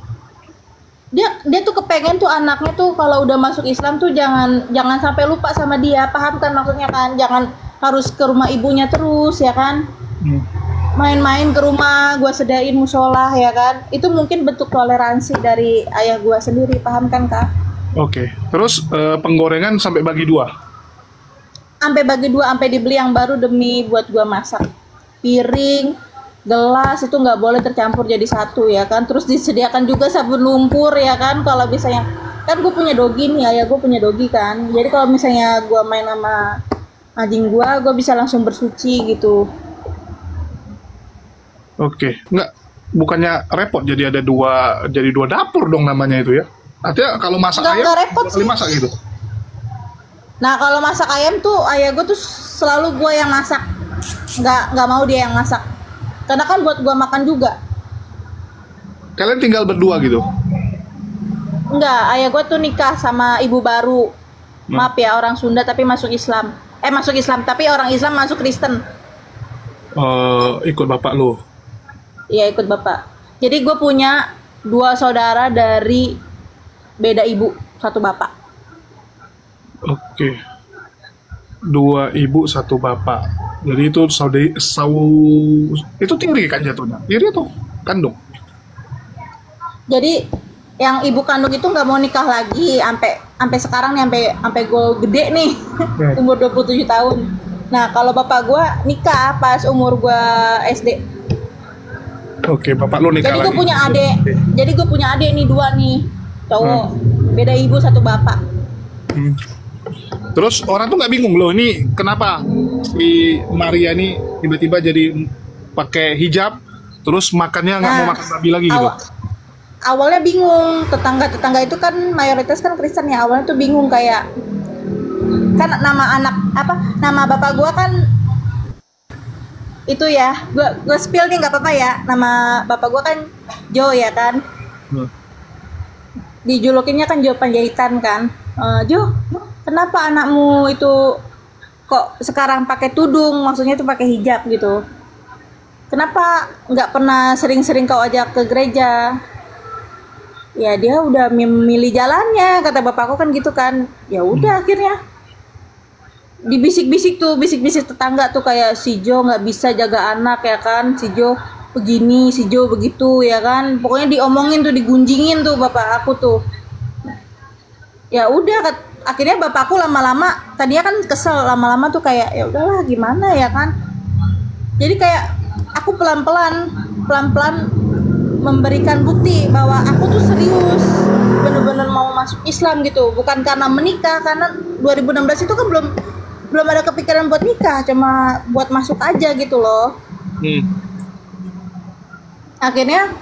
Dia tuh kepengen tuh anaknya tuh kalau udah masuk Islam tuh jangan sampai lupa sama dia, paham kan maksudnya kan? Jangan harus ke rumah ibunya terus ya kan? Main-main ke rumah, gua sedain musola ya kan? Itu mungkin bentuk toleransi dari ayah gua sendiri, paham kan kak? Oke. Terus penggorengan sampai bagi dua. Sampai bagi dua, sampai dibeli yang baru demi buat gua masak. Piring, gelas itu nggak boleh tercampur jadi satu ya kan. Terus disediakan juga sabun lumpur ya kan, kalau misalnya kan gue punya dogi nih, ayah gue punya dogi kan, jadi kalau misalnya gue main sama anjing gue bisa langsung bersuci gitu. Oke. Nggak, bukannya repot jadi ada jadi dua dapur dong namanya itu ya? Artinya kalau masak ayam Nggak repot dua kali sih. masak gitu. Nah kalau masak ayam tuh ayah gue tuh selalu gue yang masak, nggak mau dia yang masak, karena kan buat gue makan juga. Kalian tinggal berdua gitu? Enggak, ayah gue tuh nikah sama ibu baru. Maaf ya, orang Sunda tapi masuk Islam. Masuk Islam tapi orang Islam masuk Kristen. Ikut bapak lo? Iya, ikut bapak. Jadi gue punya 2 saudara dari beda ibu, 1 bapak. Oke. 2 ibu 1 bapak. Jadi itu itu tiri kan jatuhnya? Tiri atau kandung? Jadi yang ibu kandung itu nggak mau nikah lagi sampai sekarang nih, sampai gue gede nih. Umur 27 tahun. Nah, kalau bapak gue nikah pas umur gue SD. Oke, bapak lu nikah Jadi lagi. gue punya adik. Jadi gue punya adik nih 2 nih. Cowok. Beda ibu 1 bapak. Terus orang tuh nggak bingung loh, ini kenapa si Maria nih tiba-tiba jadi pakai hijab, terus makannya nggak mau makan babi lagi gitu? Awalnya bingung, tetangga itu kan mayoritas kan Kristen ya. Awalnya tuh bingung, kayak kan nama bapak gua kan itu ya, gua spill nih nggak apa-apa ya. Nama bapak gua kan Jo ya kan. Dijulukinnya kan Jo Panjaitan kan. Jo, kenapa anakmu itu kok sekarang pakai tudung, maksudnya itu pakai hijab gitu? Kenapa nggak pernah sering-sering kau ajak ke gereja? Ya dia udah memilih jalannya, kata bapakku kan gitu kan. Ya udah akhirnya dibisik-bisik tetangga tuh, kayak si Jo nggak bisa jaga anak ya kan, si Jo begini, si Jo begitu ya kan. Pokoknya diomongin tuh, digunjingin tuh bapak aku tuh. Ya udah, akhirnya bapakku lama-lama, tadinya kan kesel, lama-lama tuh kayak ya udahlah gimana ya kan. Jadi kayak aku pelan-pelan memberikan bukti bahwa aku tuh serius, bener-bener mau masuk Islam gitu. Bukan karena menikah, karena 2016 itu kan belum ada kepikiran buat nikah, cuma buat masuk aja gitu loh. Akhirnya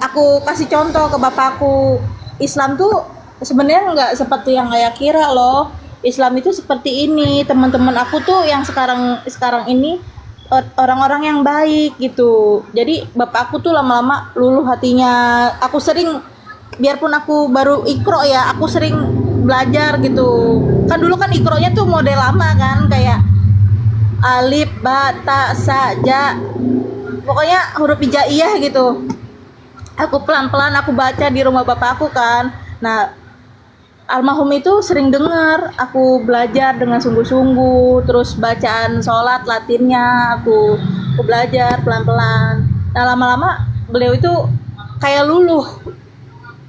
aku kasih contoh ke bapakku, Islam tuh sebenarnya nggak seperti yang ayah kira loh. Islam itu seperti ini. Teman-teman aku tuh yang sekarang ini orang-orang yang baik gitu. Jadi bapak aku tuh lama-lama luluh hatinya. Aku sering, biarpun aku baru ikro ya, aku sering belajar gitu. Kan dulu kan ikronya tuh model lama kan, kayak alif, ba, ta, sa, ja, pokoknya huruf hijaiyah gitu. Aku pelan-pelan aku baca di rumah bapak aku kan. Nah, almarhum itu sering dengar aku belajar dengan sungguh-sungguh, terus bacaan sholat latinnya aku belajar pelan-pelan. Nah lama-lama beliau itu kayak luluh,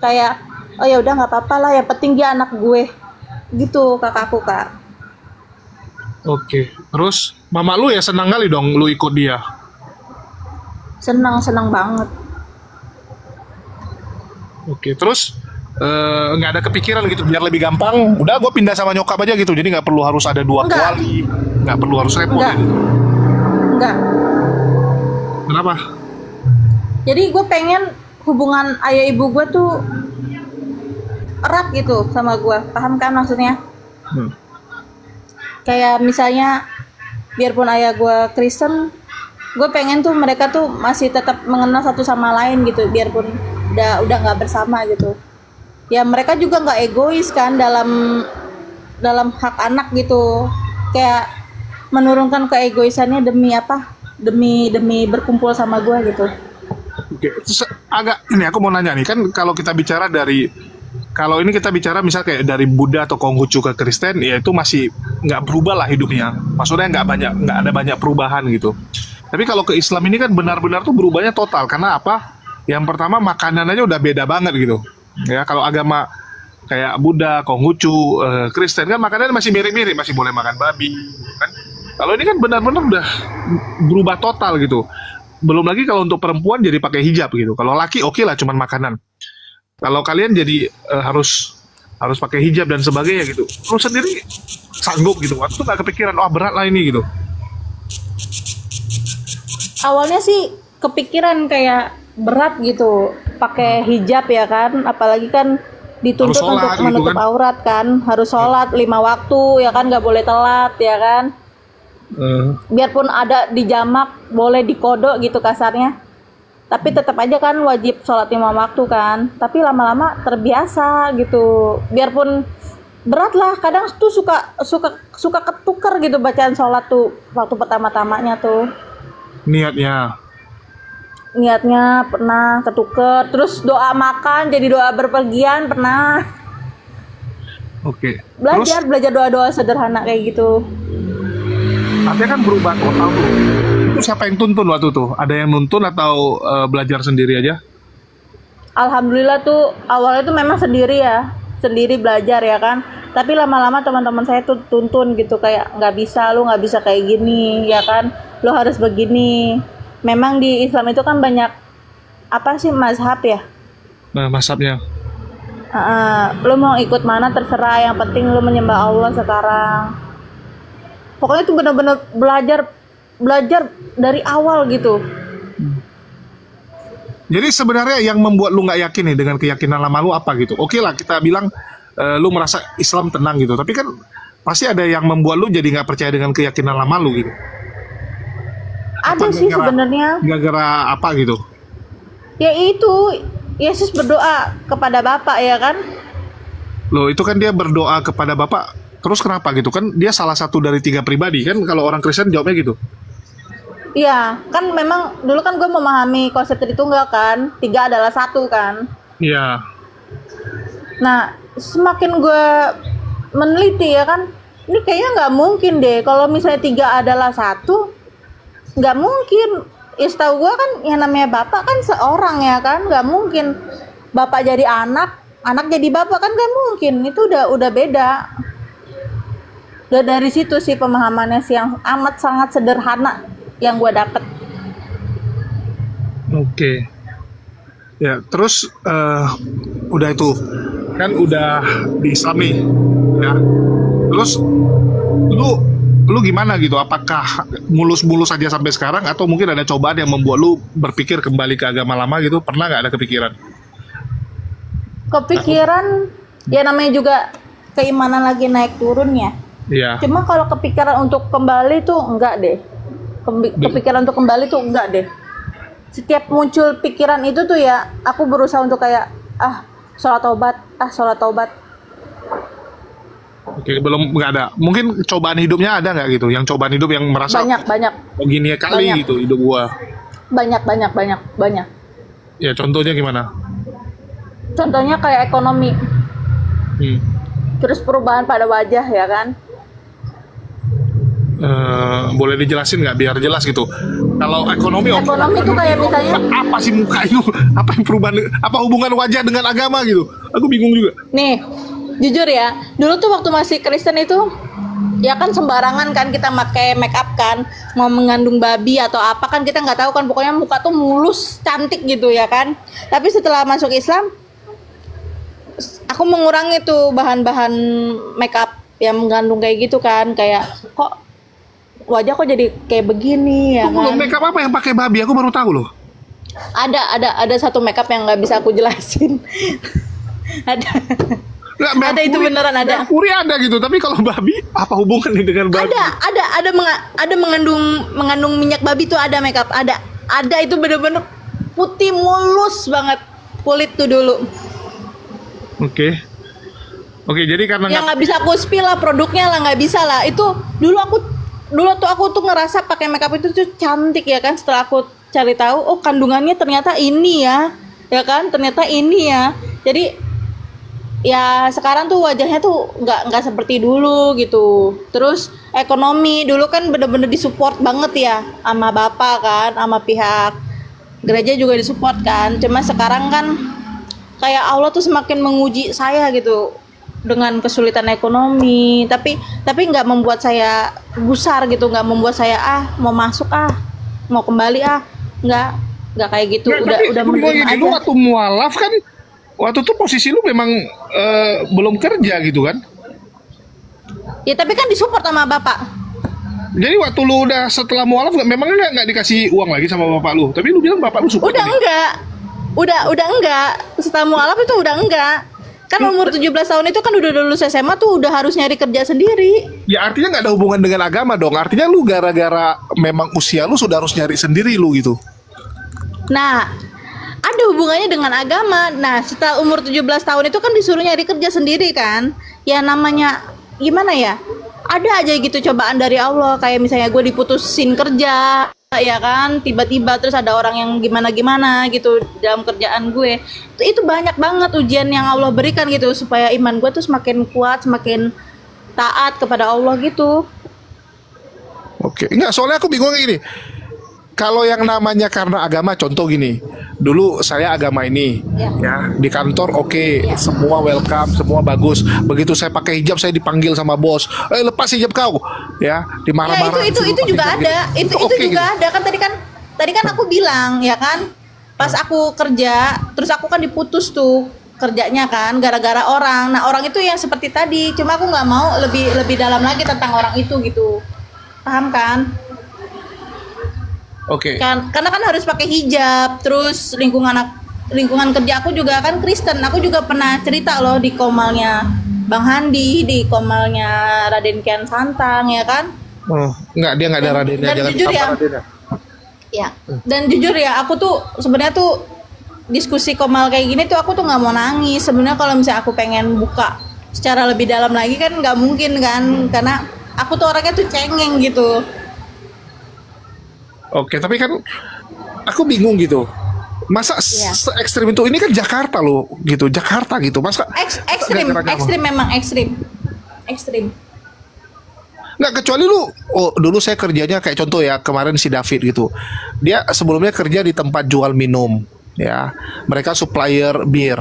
kayak oh ya udah nggak apa-apa lah, yang penting dia anak gue gitu, kakakku kak. Oke, terus mama lu ya senang kali dong lu ikut dia? Senang banget. Oke, terus nggak ada kepikiran gitu biar lebih gampang, udah gue pindah sama nyokap aja gitu, jadi nggak perlu harus ada 2 kuali, nggak perlu harus repot? Enggak. Kenapa? Jadi gue pengen hubungan ayah ibu gue tuh erat gitu sama gue, paham kan maksudnya? Kayak misalnya biarpun ayah gue Kristen, gue pengen tuh mereka tuh masih tetap mengenal satu sama lain gitu, biarpun udah nggak bersama gitu. Ya mereka juga nggak egois kan dalam hak anak gitu. Kayak menurunkan keegoisannya demi apa? Demi berkumpul sama gue gitu. Oke, terus agak ini aku mau nanya nih, kan kalau kita bicara dari, kalau ini kita bicara misal kayak dari Buddha atau Konghucu ke Kristen, ya itu masih nggak berubah lah hidupnya. Maksudnya nggak ada banyak perubahan gitu. Tapi kalau ke Islam ini kan benar-benar tuh berubahnya total. Karena apa? Yang pertama makanan aja udah beda banget gitu. Ya kalau agama kayak Buddha, Konghucu, Kristen kan makanannya masih mirip-mirip, masih boleh makan babi, kan? Kalau ini kan benar-benar udah berubah total gitu. Belum lagi kalau untuk perempuan jadi pakai hijab gitu. Kalau laki oke lah cuman makanan. Kalau kalian jadi harus pakai hijab dan sebagainya gitu. Lu sendiri sanggup gitu. Waktu itu nggak kepikiran, oh berat lah ini gitu. Awalnya sih kepikiran kayak berat gitu, pakai hijab ya kan, apalagi kan dituntut untuk menutup gitu kan? Aurat kan, harus sholat 5 waktu ya kan, nggak boleh telat ya kan. Biarpun ada di jamak, boleh dikodok gitu kasarnya, tapi tetap aja kan wajib sholat 5 waktu kan. Tapi lama-lama terbiasa gitu, biarpun berat lah, kadang tuh suka ketukar gitu bacaan sholat tuh waktu pertama-tamanya tuh. Niatnya pernah ketuker, terus doa makan jadi doa berpergian pernah. Oke. Belajar doa-doa sederhana kayak gitu. Artinya kan berubah total tuh. Itu siapa yang tuntun waktu tuh? Ada yang nuntun atau belajar sendiri aja? Alhamdulillah tuh awalnya tuh memang sendiri belajar ya kan. Tapi lama-lama teman-teman saya tuh tuntun gitu, kayak lu nggak bisa kayak gini ya kan. Lu harus begini. Memang di Islam itu kan banyak apa sih mazhab ya? Nah, mazhabnya. Lu mau ikut mana terserah, yang penting lu menyembah Allah sekarang. Pokoknya itu benar-benar belajar dari awal gitu. Jadi sebenarnya yang membuat lu nggak yakin nih dengan keyakinan lama lu apa gitu? Oke lah kita bilang lu merasa Islam tenang gitu, tapi kan pasti ada yang membuat lu jadi nggak percaya dengan keyakinan lama lu gitu. Ada sih sebenarnya. Gara-gara apa gitu? Ya itu, Yesus berdoa kepada Bapa ya kan? Loh itu kan dia berdoa kepada Bapa. Terus kenapa gitu? Kan dia salah satu dari 3 pribadi kan, kalau orang Kristen jawabnya gitu. Iya, kan memang dulu kan gue memahami konsep Tritunggal kan, 3 adalah 1 kan. Iya. Nah, semakin gue meneliti ya kan, ini kayaknya nggak mungkin deh kalau misalnya 3 adalah 1, nggak mungkin. Ya setahu gue kan yang namanya bapak kan seorang ya kan, nggak mungkin bapak jadi anak jadi bapak kan, nggak mungkin. Itu udah beda. Dan dari situ sih pemahamannya sih yang amat sangat sederhana yang gue dapet. Oke. Ya terus udah itu kan udah diislami ya. Terus lu gimana gitu? Apakah mulus-mulus aja sampai sekarang atau mungkin ada cobaan yang membuat lu berpikir kembali ke agama lama gitu? Pernah nggak ada kepikiran? Kepikiran ya, namanya juga keimanan lagi naik turun ya. Iya. Cuma kalau kepikiran untuk kembali tuh enggak deh. Kepikiran untuk kembali tuh enggak deh. Setiap muncul pikiran itu tuh ya, aku berusaha untuk kayak sholat taubat. Oke, nggak ada. Mungkin cobaan hidupnya ada nggak gitu? Yang cobaan hidup yang merasa banyak. Oh gini kali banyak. Gitu hidup gua. Banyak. Ya contohnya gimana? Contohnya kayak ekonomi. Terus perubahan pada wajah ya kan. Boleh dijelasin nggak biar jelas gitu? Kalau ekonomi itu kayak misalnya apa sih muka itu? Apa yang perubahan? Apa hubungan wajah dengan agama gitu? Aku bingung juga. Nih, jujur ya, dulu tuh waktu masih Kristen itu ya kan sembarangan kan kita pakai make up kan, mau mengandung babi atau apa kan kita nggak tahu kan, pokoknya muka tuh mulus cantik gitu ya kan. Tapi setelah masuk Islam, aku mengurangi tuh bahan-bahan make up yang mengandung kayak gitu kan, kayak kok wajah kok jadi kayak begini ya kan. Make up apa yang pakai babi? Aku baru tahu loh. Ada satu make up yang nggak bisa aku jelasin. Ada itu beneran ada. Merkuri ada gitu, tapi kalau babi apa hubungannya dengan babi? Ada mengandung minyak babi tuh, ada make up, ada itu bener-bener putih mulus banget kulit tuh dulu. Oke, jadi karena yang nggak bisa aku spill lah produknya lah, nggak bisa lah. Itu dulu aku dulu tuh aku tuh ngerasa pakai makeup itu tuh cantik ya kan, setelah aku cari tahu oh kandungannya ternyata ini ya kan, ternyata ini ya. Jadi ya sekarang tuh wajahnya tuh nggak seperti dulu gitu. Terus ekonomi dulu kan bener-bener disupport banget ya sama bapak kan, sama pihak gereja juga disupport kan. Cuma sekarang kan kayak Allah tuh semakin menguji saya gitu dengan kesulitan ekonomi, tapi nggak membuat saya gusar gitu, nggak membuat saya mau masuk mau kembali nggak kayak gitu. Nah, udah menerima aja. Lu waktu mualaf kan waktu itu posisi lu memang belum kerja gitu kan? Ya tapi kan disupport sama bapak. Jadi waktu lu udah setelah mualaf memang nggak dikasih uang lagi sama bapak lu, tapi lu bilang bapak lu support. Udah enggak. Udah enggak. Setelah mualaf itu udah enggak. Kan umur 17 tahun itu kan udah lulus SMA tuh udah harus nyari kerja sendiri. Ya artinya nggak ada hubungan dengan agama dong. Artinya lu gara-gara memang usia lu sudah harus nyari sendiri lu gitu. Nah, ada hubungannya dengan agama. Nah, setelah umur 17 tahun itu kan disuruh nyari kerja sendiri kan. Ya namanya gimana ya? Ada aja gitu cobaan dari Allah. Kayak misalnya gue diputusin kerja, ya kan, tiba-tiba terus ada orang yang gimana-gimana gitu dalam kerjaan gue. Itu banyak banget ujian yang Allah berikan gitu supaya iman gue tuh semakin kuat, semakin taat kepada Allah gitu. Oke, enggak, soalnya aku bingung gini. Kalau yang namanya karena agama, contoh gini, dulu saya agama ini, ya di kantor semua welcome, semua bagus. Begitu saya pakai hijab, saya dipanggil sama bos, lepas hijab kau, ya dimarah-marah. Ya, itu juga ada, itu juga gitu. Ada kan tadi kan aku bilang ya kan, pas aku kerja, terus aku kan diputus tuh kerjanya kan, gara-gara orang. Nah orang itu yang seperti tadi, cuma aku nggak mau lebih dalam lagi tentang orang itu gitu, paham kan? Oke. Karena kan harus pakai hijab, terus lingkungan kerja aku juga kan Kristen. Aku juga pernah cerita loh di komalnya Bang Handi, di komalnya Raden Kian Santang ya kan? Enggak, dia nggak ada Radennya. Dan jujur ya, ya. Dan jujur ya, aku tuh sebenarnya tuh diskusi komal kayak gini tuh aku tuh nggak mau nangis. Sebenarnya kalau misalnya aku pengen buka secara lebih dalam lagi kan nggak mungkin kan, karena aku tuh orangnya tuh cengeng gitu. Oke, tapi kan aku bingung gitu. Masa se-ekstrim itu, ini kan Jakarta loh gitu, Jakarta gitu. Masa ekstrim memang ekstrim. Nggak, kecuali lu, dulu saya kerjanya kayak contoh ya, kemarin si David gitu. Dia sebelumnya kerja di tempat jual minum, ya. Mereka supplier bir.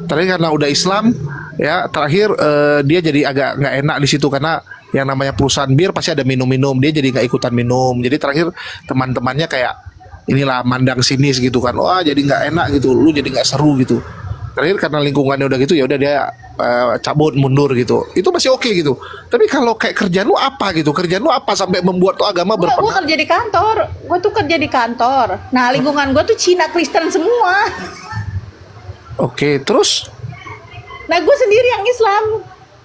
Terakhir karena udah Islam, ya, terakhir dia jadi agak nggak enak di situ karena yang namanya perusahaan bir pasti ada minum-minum, dia jadi nggak ikutan minum. Jadi terakhir teman-temannya kayak inilah mandang sinis gitu kan, wah jadi nggak enak gitu, lu jadi nggak seru gitu. Terakhir karena lingkungannya udah gitu, ya udah dia cabut mundur gitu. Itu masih oke gitu. Tapi kalau kayak kerjaan lu apa gitu, kerjaan lu apa sampai membuat tuh agama berpengaruh? Gue kerja di kantor, gue tuh kerja di kantor. Nah lingkungan gue tuh Cina Kristen semua. Oke, terus? Nah gue sendiri yang Islam.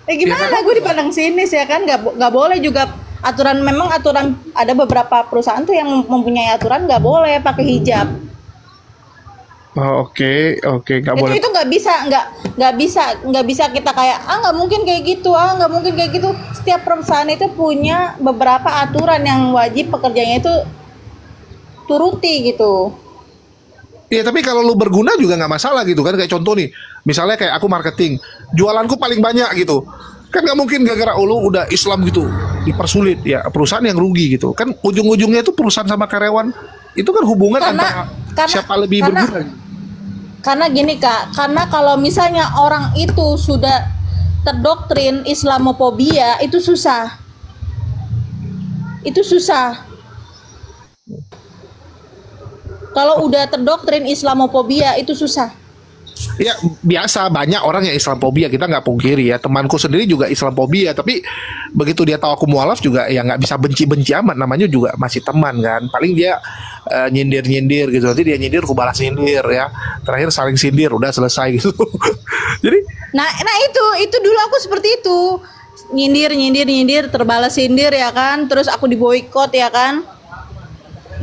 Gimana ya, gue dipandang sinis ya kan, nggak boleh juga aturan, memang aturan ada beberapa perusahaan tuh yang mempunyai aturan nggak boleh pakai hijab. Oke, nggak boleh. Itu nggak bisa kita kayak nggak mungkin kayak gitu, nggak mungkin kayak gitu. Setiap perusahaan itu punya beberapa aturan yang wajib pekerjanya itu turuti gitu. Iya, tapi kalau lu berguna juga nggak masalah gitu kan. Kayak contoh nih, misalnya kayak aku marketing, jualanku paling banyak gitu. Kan nggak mungkin gara-gara lu udah Islam gitu dipersulit, ya perusahaan yang rugi gitu. Kan ujung-ujungnya itu perusahaan sama karyawan itu kan hubungan antara siapa lebih berguna. Karena gini Kak, karena kalau misalnya orang itu sudah terdoktrin Islamofobia itu susah. Kalau udah terdoktrin Islamofobia itu susah. Ya biasa, banyak orang yang Islamofobia, kita nggak pungkiri ya. Temanku sendiri juga Islamofobia, tapi begitu dia tahu aku mualaf juga ya nggak bisa benci-benci amat. Namanya juga masih teman kan. Paling dia nyindir-nyindir gitu. Nanti dia nyindir, aku balas nyindir ya. Terakhir saling sindir, udah selesai gitu. Jadi Nah itu dulu aku seperti itu. Nyindir, terbalas sindir ya kan. Terus aku diboikot ya kan.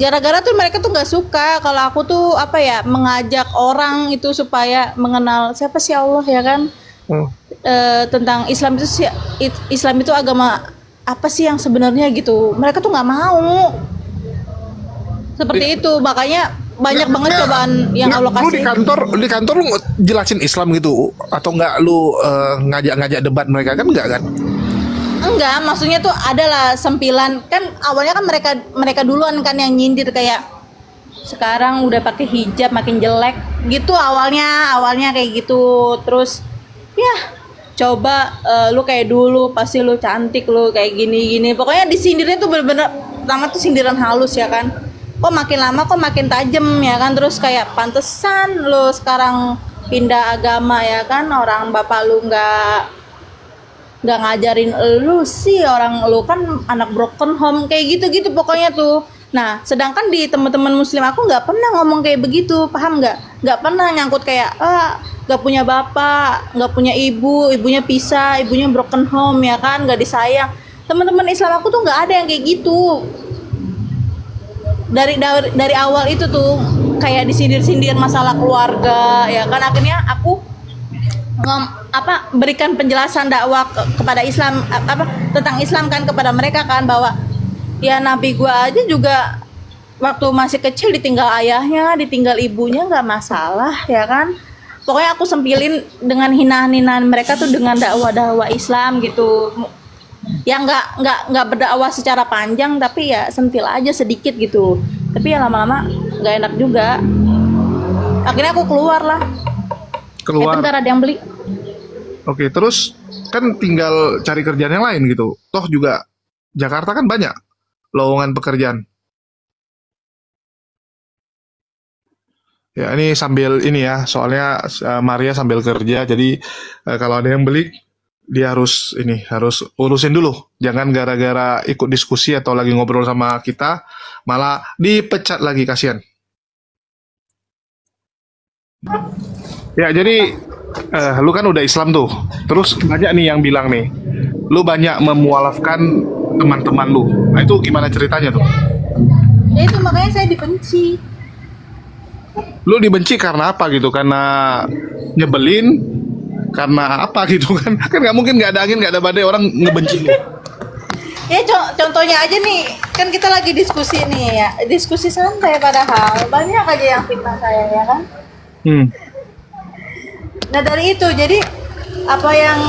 Gara-gara tuh mereka tuh nggak suka kalau aku tuh mengajak orang itu supaya mengenal siapa sih Allah ya kan. Tentang Islam itu agama apa sih yang sebenarnya gitu. Mereka tuh nggak mau seperti itu, makanya banyak banget cobaan yang Allah Lu kasih. di kantor lu jelasin Islam gitu atau enggak lu ngajak-ngajak debat mereka kan enggak kan? Enggak, maksudnya tuh adalah sempilan kan, awalnya kan mereka duluan kan yang nyindir kayak sekarang udah pakai hijab makin jelek gitu, awalnya kayak gitu. Terus ya coba lu kayak dulu pasti lu cantik, lu kayak gini pokoknya disindirnya tuh bener-bener, pertama tuh sindiran halus ya kan, kok makin lama kok makin tajam ya kan. Terus kayak pantesan lu sekarang pindah agama ya kan, orang bapak lu nggak ngajarin lu sih, orang lu kan anak broken home kayak gitu pokoknya tuh. Nah sedangkan di teman-teman muslim aku nggak pernah ngomong kayak begitu, paham nggak pernah nyangkut kayak nggak punya bapak, nggak punya ibu, ibunya pisah, ibunya broken home ya kan, nggak disayang. Teman-teman Islam aku tuh nggak ada yang kayak gitu. Dari awal itu tuh kayak disindir-sindir masalah keluarga ya kan, akhirnya aku berikan penjelasan dakwah kepada Islam tentang Islam kan kepada mereka kan, bahwa ya nabi gua aja juga waktu masih kecil ditinggal ayahnya, ditinggal ibunya nggak masalah ya kan. Pokoknya aku sempilin dengan hinaan-hinaan mereka tuh dengan dakwah Islam gitu. Ya nggak berdakwah secara panjang, tapi ya sentil aja sedikit gitu. Tapi ya lama-lama nggak enak juga. Akhirnya aku keluar lah. Bentar ada yang beli. Oke, terus kan tinggal cari kerjaan yang lain gitu. Toh juga Jakarta kan banyak lowongan pekerjaan. Ya ini sambil ini ya, soalnya Maria sambil kerja, jadi kalau ada yang beli dia harus urusin dulu. Jangan gara-gara ikut diskusi atau lagi ngobrol sama kita malah dipecat lagi, kasihan. Ya jadi lu kan udah Islam tuh, terus banyak nih yang bilang nih, lu banyak memualafkan teman-teman lu. Nah itu gimana ceritanya tuh? Ya itu makanya saya dibenci. Lu dibenci karena apa gitu? Karena nyebelin? Karena apa gitu kan? Kan nggak mungkin nggak ada angin nggak ada badai orang ngebenci lu. Ya contohnya aja nih, kan kita lagi diskusi nih ya, diskusi santai padahal banyak aja yang fitnah saya ya kan. Nah dari itu jadi apa yang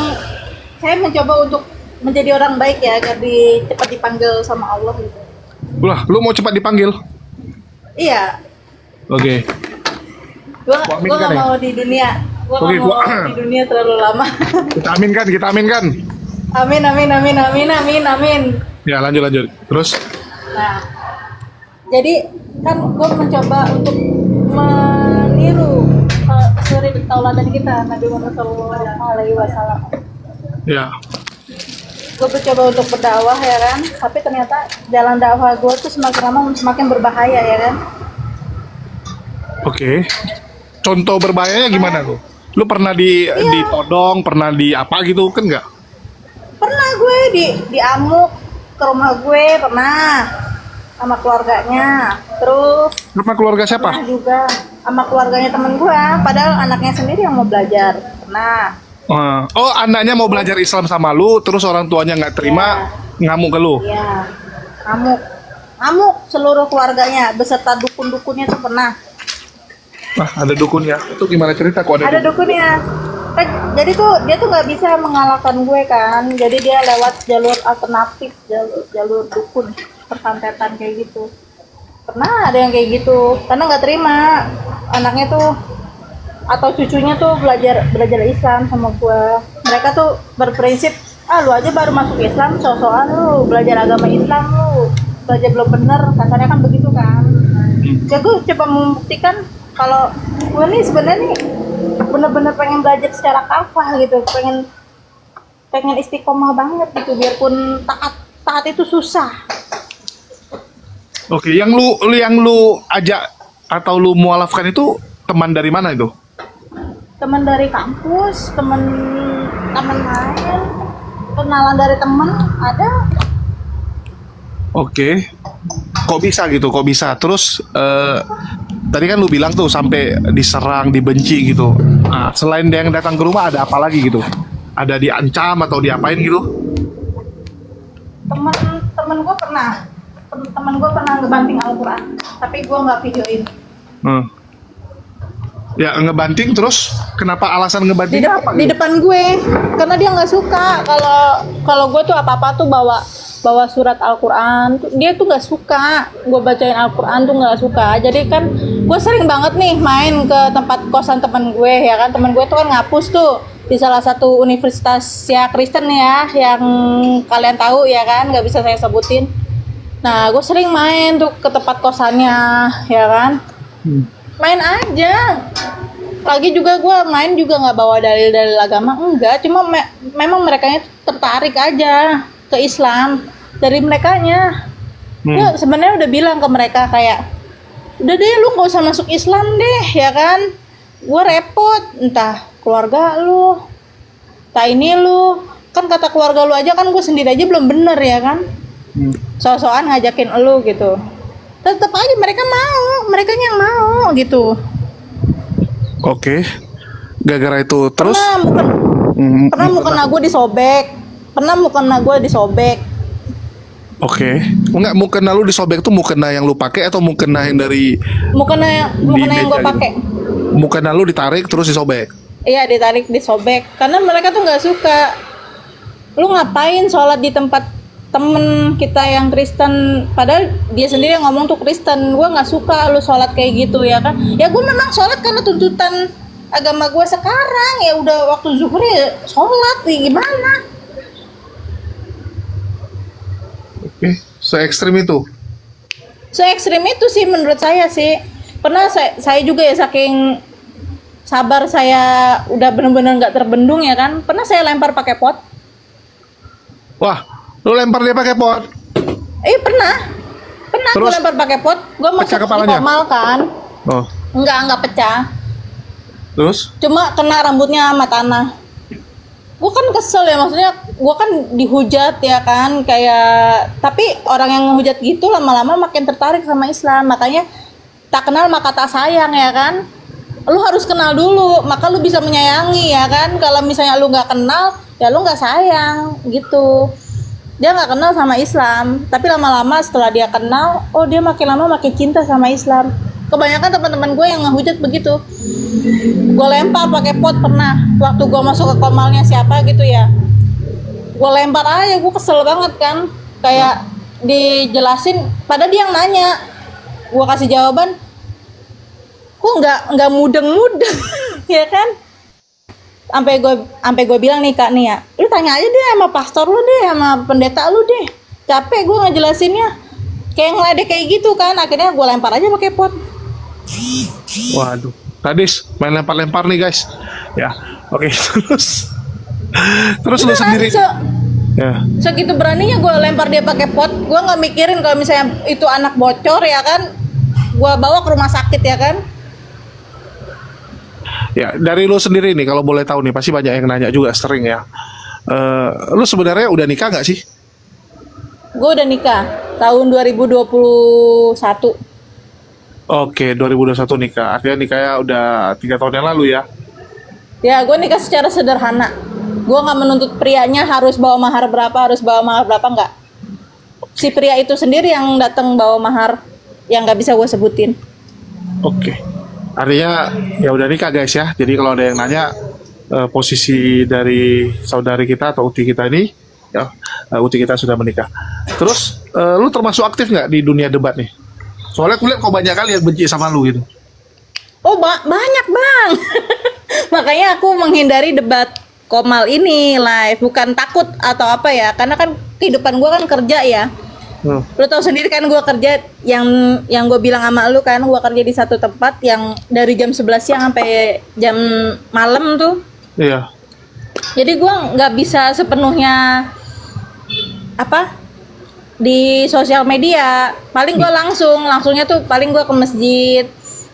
saya mencoba untuk menjadi orang baik ya, agar cepat dipanggil sama Allah gitu. Lah, lu mau cepat dipanggil? Iya. Oke. Gua nggak mau di dunia. Gua nggak mau di dunia terlalu lama. Kita aminkan. Amin. Ya lanjut. Terus? Nah, jadi kan gue mencoba untuk meniru suri tauladan kita Nabi Muhammad SAW. Ya. Gue mencoba untuk berdakwah ya kan, tapi ternyata jalan dakwah gue tuh semakin lama semakin berbahaya ya kan. Oke. Contoh berbahayanya gimana tuh? Lu pernah ditodong, pernah di apa gitu kan nggak? Pernah gue diamuk ke rumah gue, pernah sama keluarganya. Terus Sama keluarga siapa? pernah juga sama keluarganya temen gue, padahal anaknya sendiri yang mau belajar. Pernah. Oh, anaknya mau belajar Islam sama lu, terus orang tuanya nggak terima, ngamuk ke lu? Iya, ngamuk seluruh keluarganya beserta dukun-dukunnya tuh pernah. Nah, ada dukunnya. Itu gimana cerita kok Ada dukunnya. Kan, jadi tuh dia tuh nggak bisa mengalahkan gue kan, jadi dia lewat jalur alternatif, jalur dukun, persantetan kayak gitu. Pernah ada yang kayak gitu, karena nggak terima anaknya tuh atau cucunya tuh belajar Islam sama gue. Mereka tuh berprinsip, lu aja baru masuk Islam, so-soan lu belajar agama Islam, lu belajar belum bener, kasarnya kan begitu kan. Jadi gue coba membuktikan kalau gue nih sebenarnya nih bener-bener pengen belajar secara kafah gitu, pengen istiqomah banget gitu, biarpun taat itu susah. Oke, yang lu ajak atau lu mualafkan itu teman dari mana itu? Teman dari kampus, teman main, kenalan dari teman ada. Oke. Kok bisa gitu? Kok bisa? Terus tadi kan lu bilang tuh sampai diserang, dibenci gitu. Nah, selain dia yang datang ke rumah ada apa lagi gitu? Ada diancam atau diapain gitu? temen gue pernah ngebanting Al-Quran, tapi gue nggak videoin. Ya ngebanting, terus kenapa alasan ngebanting Di depan gue, karena dia nggak suka kalau gue tuh apa tuh bawa surat Al-Quran. Dia tuh nggak suka gue bacain Al-Quran, tuh nggak suka. Jadi kan gue sering banget nih main ke tempat kosan teman gue, ya kan. Teman gue tuh kan ngapus tuh di salah satu universitas ya Kristen ya, yang kalian tahu ya kan, nggak bisa saya sebutin. Nah gue sering main tuh ke tempat kosannya, ya kan. Main aja. Lagi juga gue main juga nggak bawa dalil-dalil agama, enggak. Cuma memang merekanya tertarik aja ke Islam dari merekanya. Gue sebenarnya udah bilang ke mereka kayak, udah deh lu nggak usah masuk Islam deh, ya kan. Gue repot, entah keluarga lu, entah ini lu. Kan kata keluarga lu aja kan gue sendiri aja belum bener, ya kan. So-soan ngajakin lu gitu. Tetap aja mereka mau, merekanya yang mau gitu. Oke. Gara-gara itu terus pernah mukena gue disobek. Oke. Enggak, mukena lu disobek tuh mukena yang lu pakai atau mukena yang dari mukena yang gue pakai. Mukena lu ditarik terus disobek. Iya, ditarik disobek. Karena mereka tuh nggak suka. Lu ngapain sholat di tempat temen kita yang Kristen, padahal dia sendiri yang ngomong tuh Kristen. Gue nggak suka lu sholat kayak gitu, ya kan. Ya gue memang sholat karena tuntutan agama gue sekarang. Ya udah waktu zuhur ya sholat, ya gimana. Oke, se-ekstrim itu sih menurut saya sih. Pernah saya juga ya, saking sabar saya udah bener-bener nggak terbendung, ya kan. Pernah saya lempar pakai pot. Wah, lu lempar dia pakai pot? Pernah gue lempar pakai pot. Gue masuk formal kan. Oh. Enggak pecah. Terus? Cuma kena rambutnya sama tanah. Gue kan kesel ya, maksudnya gue kan dihujat, ya kan, kayak. Tapi orang yang ngehujat gitu lama-lama makin tertarik sama Islam. Makanya tak kenal maka tak sayang, ya kan. Lu harus kenal dulu, maka lu bisa menyayangi, ya kan. Kalau misalnya lu nggak kenal, ya lu nggak sayang gitu. Dia nggak kenal sama Islam, tapi lama-lama setelah dia kenal, oh dia makin lama makin cinta sama Islam. Kebanyakan teman-teman gue yang ngehujat begitu. Gue lempar pakai pot pernah, waktu gue masuk ke komalnya siapa gitu ya. Gue lempar aja, gue kesel banget kan. Kayak dijelasin, padahal dia yang nanya. Gue kasih jawaban, kok nggak mudeng-mudeng, ya kan? Sampai gue bilang nih Kak nih ya, lu tanya aja deh sama pastor lu deh, sama pendeta lu deh. Capek gue ngejelasinnya, kayak ngeledek kayak gitu kan. Akhirnya gue lempar aja pakai pot. Waduh, Kadis main lempar-lempar nih guys. Ya, oke. Terus lu sendiri. Ya. Segitu beraninya gue lempar dia pakai pot. Gue nggak mikirin kalau misalnya itu anak bocor, ya kan. Gue bawa ke rumah sakit, ya kan. Ya, dari lu sendiri nih, kalau boleh tahu nih, pasti banyak yang nanya juga sering ya. Lu sebenarnya udah nikah nggak sih? Gue udah nikah tahun 2021. Oke, 2021 nikah. Artinya nikahnya udah 3 tahun yang lalu ya? Ya, gue nikah secara sederhana. Gue nggak menuntut prianya harus bawa mahar berapa, nggak. Si pria itu sendiri yang datang bawa mahar, yang nggak bisa gue sebutin. Oke. Artinya ya udah nikah guys ya. Jadi kalau ada yang nanya posisi dari saudari kita atau uti kita ini, ya uti kita sudah menikah. Terus lu termasuk aktif nggak di dunia debat nih? Soalnya aku lihat kok banyak kali yang benci sama lu gitu. Oh banyak bang. Makanya aku menghindari debat Komal ini live, bukan takut atau apa ya, karena kan kehidupan gue kan kerja ya. Lu tahu sendiri kan gue kerja yang gue bilang sama lu kan, gue kerja di satu tempat yang dari jam 11 siang sampai jam malam tuh. Iya. Jadi gue nggak bisa sepenuhnya di sosial media. Paling gue langsungnya tuh paling gue ke masjid,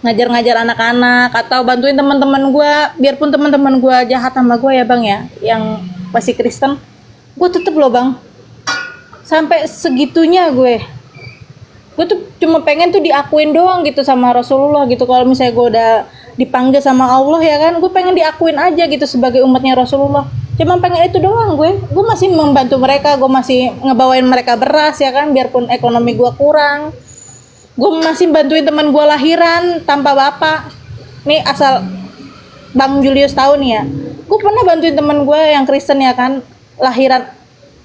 ngajar anak-anak atau bantuin teman-teman gue. Biarpun teman-teman gue jahat sama gue ya bang ya, yang masih Kristen, gue tetep loh bang. Sampai segitunya gue tuh cuma pengen tuh diakuin doang gitu sama Rasulullah gitu. Kalau misalnya gue udah dipanggil sama Allah, ya kan, gue pengen diakuin aja gitu sebagai umatnya Rasulullah. Cuma pengen itu doang gue masih membantu mereka, gue masih ngebawain mereka beras ya kan, biarpun ekonomi gue kurang, gue masih bantuin teman gue lahiran tanpa bapak. Nih asal Bang Julius tahu nih ya, gue pernah bantuin teman gue yang Kristen ya kan, lahiran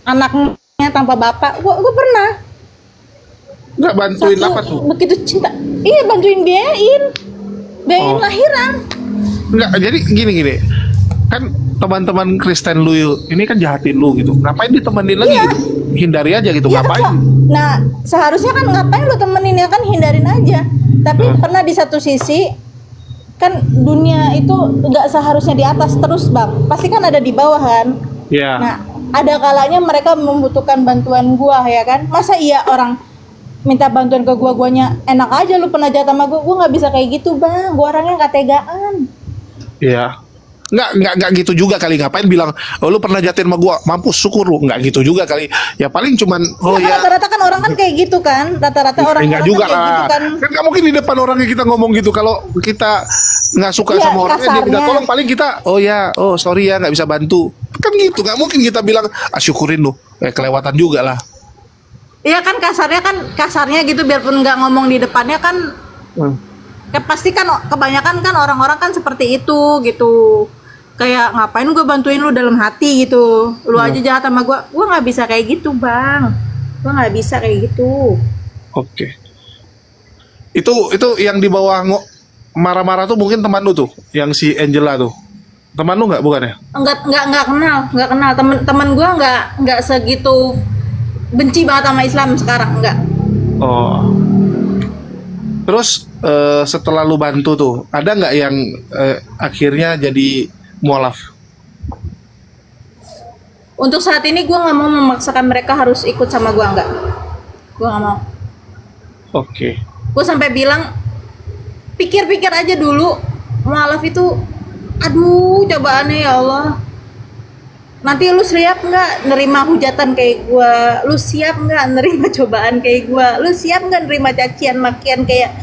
anaknya tanpa bapak, gue pernah. Nggak bantuin apa tuh? Begitu cinta, iya bantuin biayain lahiran. Nggak, jadi gini kan teman-teman Kristen lu ini kan jahatin lu gitu, ngapain ditemenin lagi gitu? Hindari aja gitu, iya, ngapain? Nah seharusnya kan ngapain lu temenin ya kan, hindarin aja. Tapi pernah di satu sisi kan dunia itu nggak seharusnya di atas terus bang, pasti kan ada di bawah kan. Iya. Nah ada kalanya mereka membutuhkan bantuan gua ya kan, masa iya orang minta bantuan ke guanya enak aja lu pernah jatah sama gua nggak bisa kayak gitu bang, gua orangnya nggak tegaan. Iya. Nggak gitu juga kali, ngapain bilang oh lu pernah jatin sama gua, mampus syukur lu, nggak gitu juga kali ya, paling cuman rata-rata kan orang kan kayak gitu kan, rata-rata orang nggak juga kan kayak gitu kan nggak mungkin di depan orangnya kita ngomong gitu. Kalau kita nggak suka sama orangnya, dia minta tolong, paling kita sorry ya nggak bisa bantu kan gitu. Nggak mungkin kita bilang syukurin lu, kelewatan juga lah. Iya kan kasarnya gitu, biarpun nggak ngomong di depannya kan pasti kan kebanyakan kan orang-orang kan seperti itu gitu. Kayak ngapain gue bantuin lu dalam hati gitu, lu aja jahat sama gue nggak bisa kayak gitu bang, gue nggak bisa kayak gitu. Oke. Itu yang di bawah marah-marah tuh mungkin teman lu tuh, yang si Angela tuh, teman lu nggak, bukan ya? Nggak kenal teman gue, nggak segitu benci banget sama Islam sekarang, nggak. Oh. Terus setelah lu bantu tuh, ada nggak yang akhirnya jadi mualaf? Untuk saat ini gue nggak mau memaksakan mereka harus ikut sama gue, nggak. Gue nggak mau. Oke. Gue sampai bilang pikir-pikir aja dulu, mualaf itu aduh cobaannya ya Allah. Nanti lu siap nggak nerima hujatan kayak gue? Lu siap nggak nerima cobaan kayak gue? Lu siap nggak nerima cacian makian kayak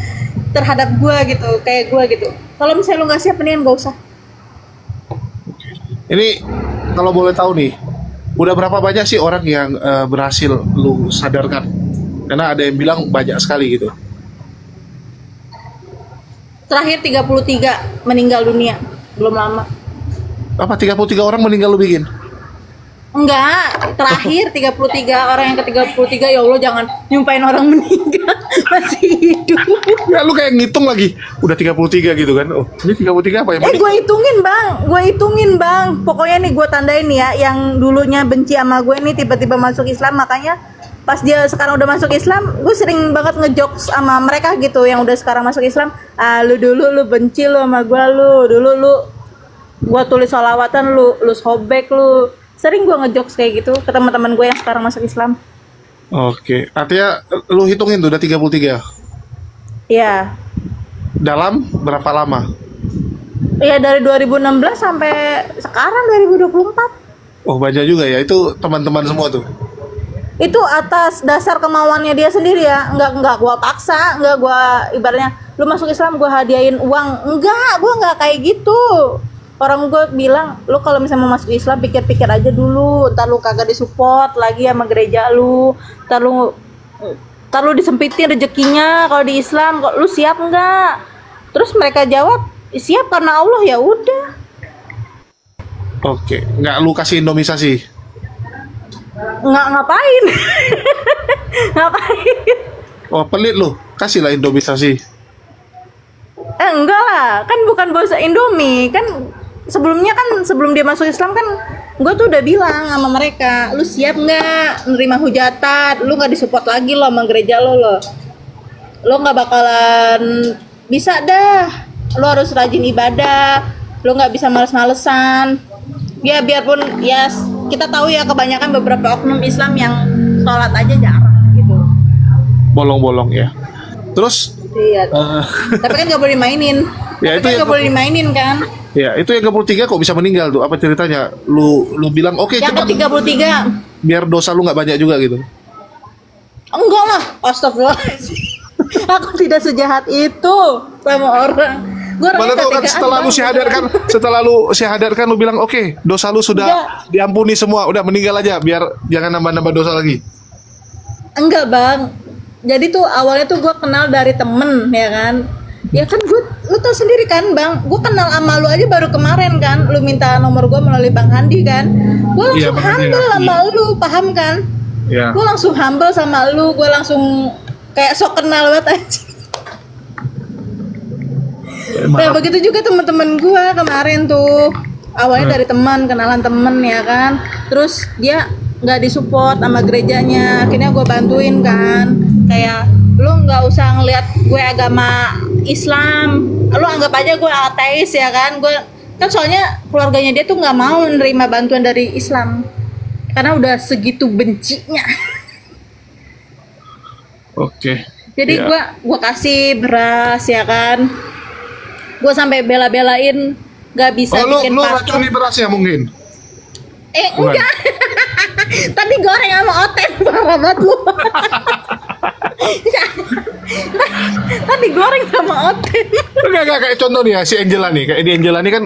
terhadap gue gitu, kayak gue gitu? Kalau misalnya lu nggak siap, mendingan gak usah. Ini kalau boleh tahu nih, udah berapa banyak sih orang yang berhasil lu sadarkan? Karena ada yang bilang banyak sekali gitu. Terakhir 33 meninggal dunia, belum lama. Apa 33 orang meninggal lu bikin? Enggak, terakhir 33 orang, yang ke-33 ya Allah jangan nyumpain orang meninggal masih hidup. Ya lu kayak ngitung lagi, udah 33 gitu kan. Oh, ini 33 apa ya? Gue hitungin bang. Pokoknya nih gue tandain ya, yang dulunya benci sama gue nih tiba-tiba masuk Islam. Makanya pas dia sekarang udah masuk Islam, gue sering banget ngejokes sama mereka gitu, yang udah sekarang masuk Islam. Lu dulu lu benci lu sama gue, dulu lu gue tulis sholawatan, lu sobek lu. Sering gue ngejokes kayak gitu ke teman-teman gue yang sekarang masuk Islam. Oke, artinya lu hitungin tuh udah 33? Iya. Dalam berapa lama? Iya, dari 2016 sampai sekarang 2024. Oh, banyak juga ya, itu teman-teman semua tuh? Itu atas dasar kemauannya dia sendiri ya, nggak gue paksa, nggak gue ibaratnya lu masuk Islam gue hadiahin uang, gue nggak kayak gitu. Orang gue bilang, lu kalau misalnya mau masuk Islam pikir-pikir aja dulu, ntar lu kagak disupport lagi sama gereja lu, ntar lu disempitin rezekinya kalau di Islam, lu siap nggak? Terus mereka jawab, siap karena Allah, ya udah. Oke, nggak lu kasih indomisasi? Nggak, ngapain? Ngapain? Oh, pelit lu, kasihlah indomisasi. Enggak lah, kan bukan bos Indomie, kan sebelum dia masuk Islam kan gue tuh udah bilang sama mereka, lu siap nggak nerima hujatan, lu nggak disupport lagi lo sama gereja lo nggak bakalan bisa dah, lo harus rajin ibadah, lo nggak bisa males-malesan ya, biarpun ya kita tahu ya kebanyakan beberapa oknum Islam yang sholat aja jarang gitu, bolong-bolong ya. Terus iya, tapi kan nggak boleh dimainin. Ya, itu nggak boleh dimainin kan. Ya, itu yang 33 kok bisa meninggal tuh? Apa ceritanya? Lu bilang oke, yang cepat. ke-33 Biar dosa lu nggak banyak juga gitu. Enggak lah, astagfirullah. Aku tidak sejahat itu sama orang. Gua Mana tahu kan setelah lu syahadatkan lu bilang oke, dosa lu sudah diampuni semua, udah meninggal aja biar jangan nambah-nambah dosa lagi. Enggak bang, jadi tuh awalnya tuh gue kenal dari temen ya kan. Ya kan lu tau sendiri kan bang, gue kenal sama lu aja baru kemarin kan. Lu minta nomor gue melalui Bang Handi kan. Gue langsung humble sama lu, paham kan? Iya. Gue langsung humble sama lu, gue langsung kayak sok kenal banget aja. Nah begitu juga teman-teman gue kemarin tuh. Awalnya dari teman, kenalan temen ya kan. Terus dia nggak disupport sama gerejanya, akhirnya gue bantuin kan. Kayak lu nggak usah ngeliat gue agama Islam, lu anggap aja gue ateis ya kan. Gue kan soalnya keluarganya dia tuh nggak mau menerima bantuan dari Islam karena udah segitu bencinya. Oke. Jadi gue kasih beras ya kan. Gue sampai bela-belain nggak bisa bikin lu racuni beras ya mungkin? Enggak. Tadi goreng sama oten parah banget lu. Tadi goreng sama oten. Enggak kayak contoh nih ya si Angela nih. Kayak di Angela nih kan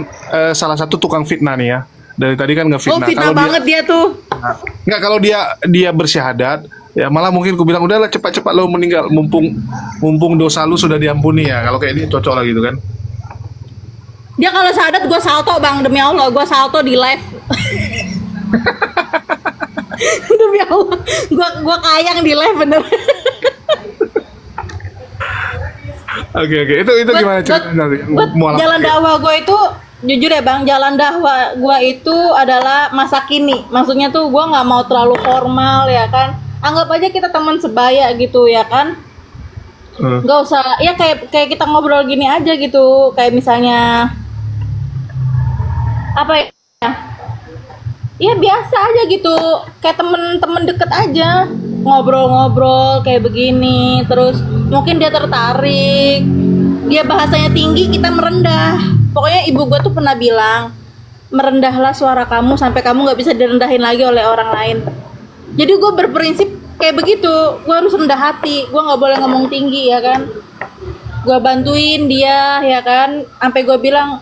salah satu tukang fitnah nih ya. Dari tadi kan ngefitnah. Oh fitnah banget dia tuh. Enggak, kalau dia bersyahadat ya malah mungkin ku bilang udahlah cepat-cepat lo meninggal mumpung dosa lu sudah diampuni ya. Kalau kayak ini cocok lah gitu kan. Dia kalau syahadat gue salto bang, demi Allah gue salto di live. Demi Allah, gue kayang di live bener. Oke. Itu gimana ceritanya nanti? Jalan dakwah gue itu jujur ya bang, jalan dakwah gue itu adalah masa kini. Maksudnya tuh gue nggak mau terlalu formal ya kan. Anggap aja kita teman sebaya gitu ya kan. Gak usah ya kayak kita ngobrol gini aja gitu. Kayak misalnya apa ya? Ya biasa aja gitu, kayak temen-temen deket aja, ngobrol-ngobrol kayak begini. Terus mungkin dia tertarik, dia bahasanya tinggi, kita merendah. Pokoknya ibu gue tuh pernah bilang, merendahlah suara kamu sampai kamu nggak bisa direndahin lagi oleh orang lain. Jadi gue berprinsip kayak begitu, gue harus rendah hati, gue nggak boleh ngomong tinggi ya kan. Gue bantuin dia ya kan, sampai gue bilang,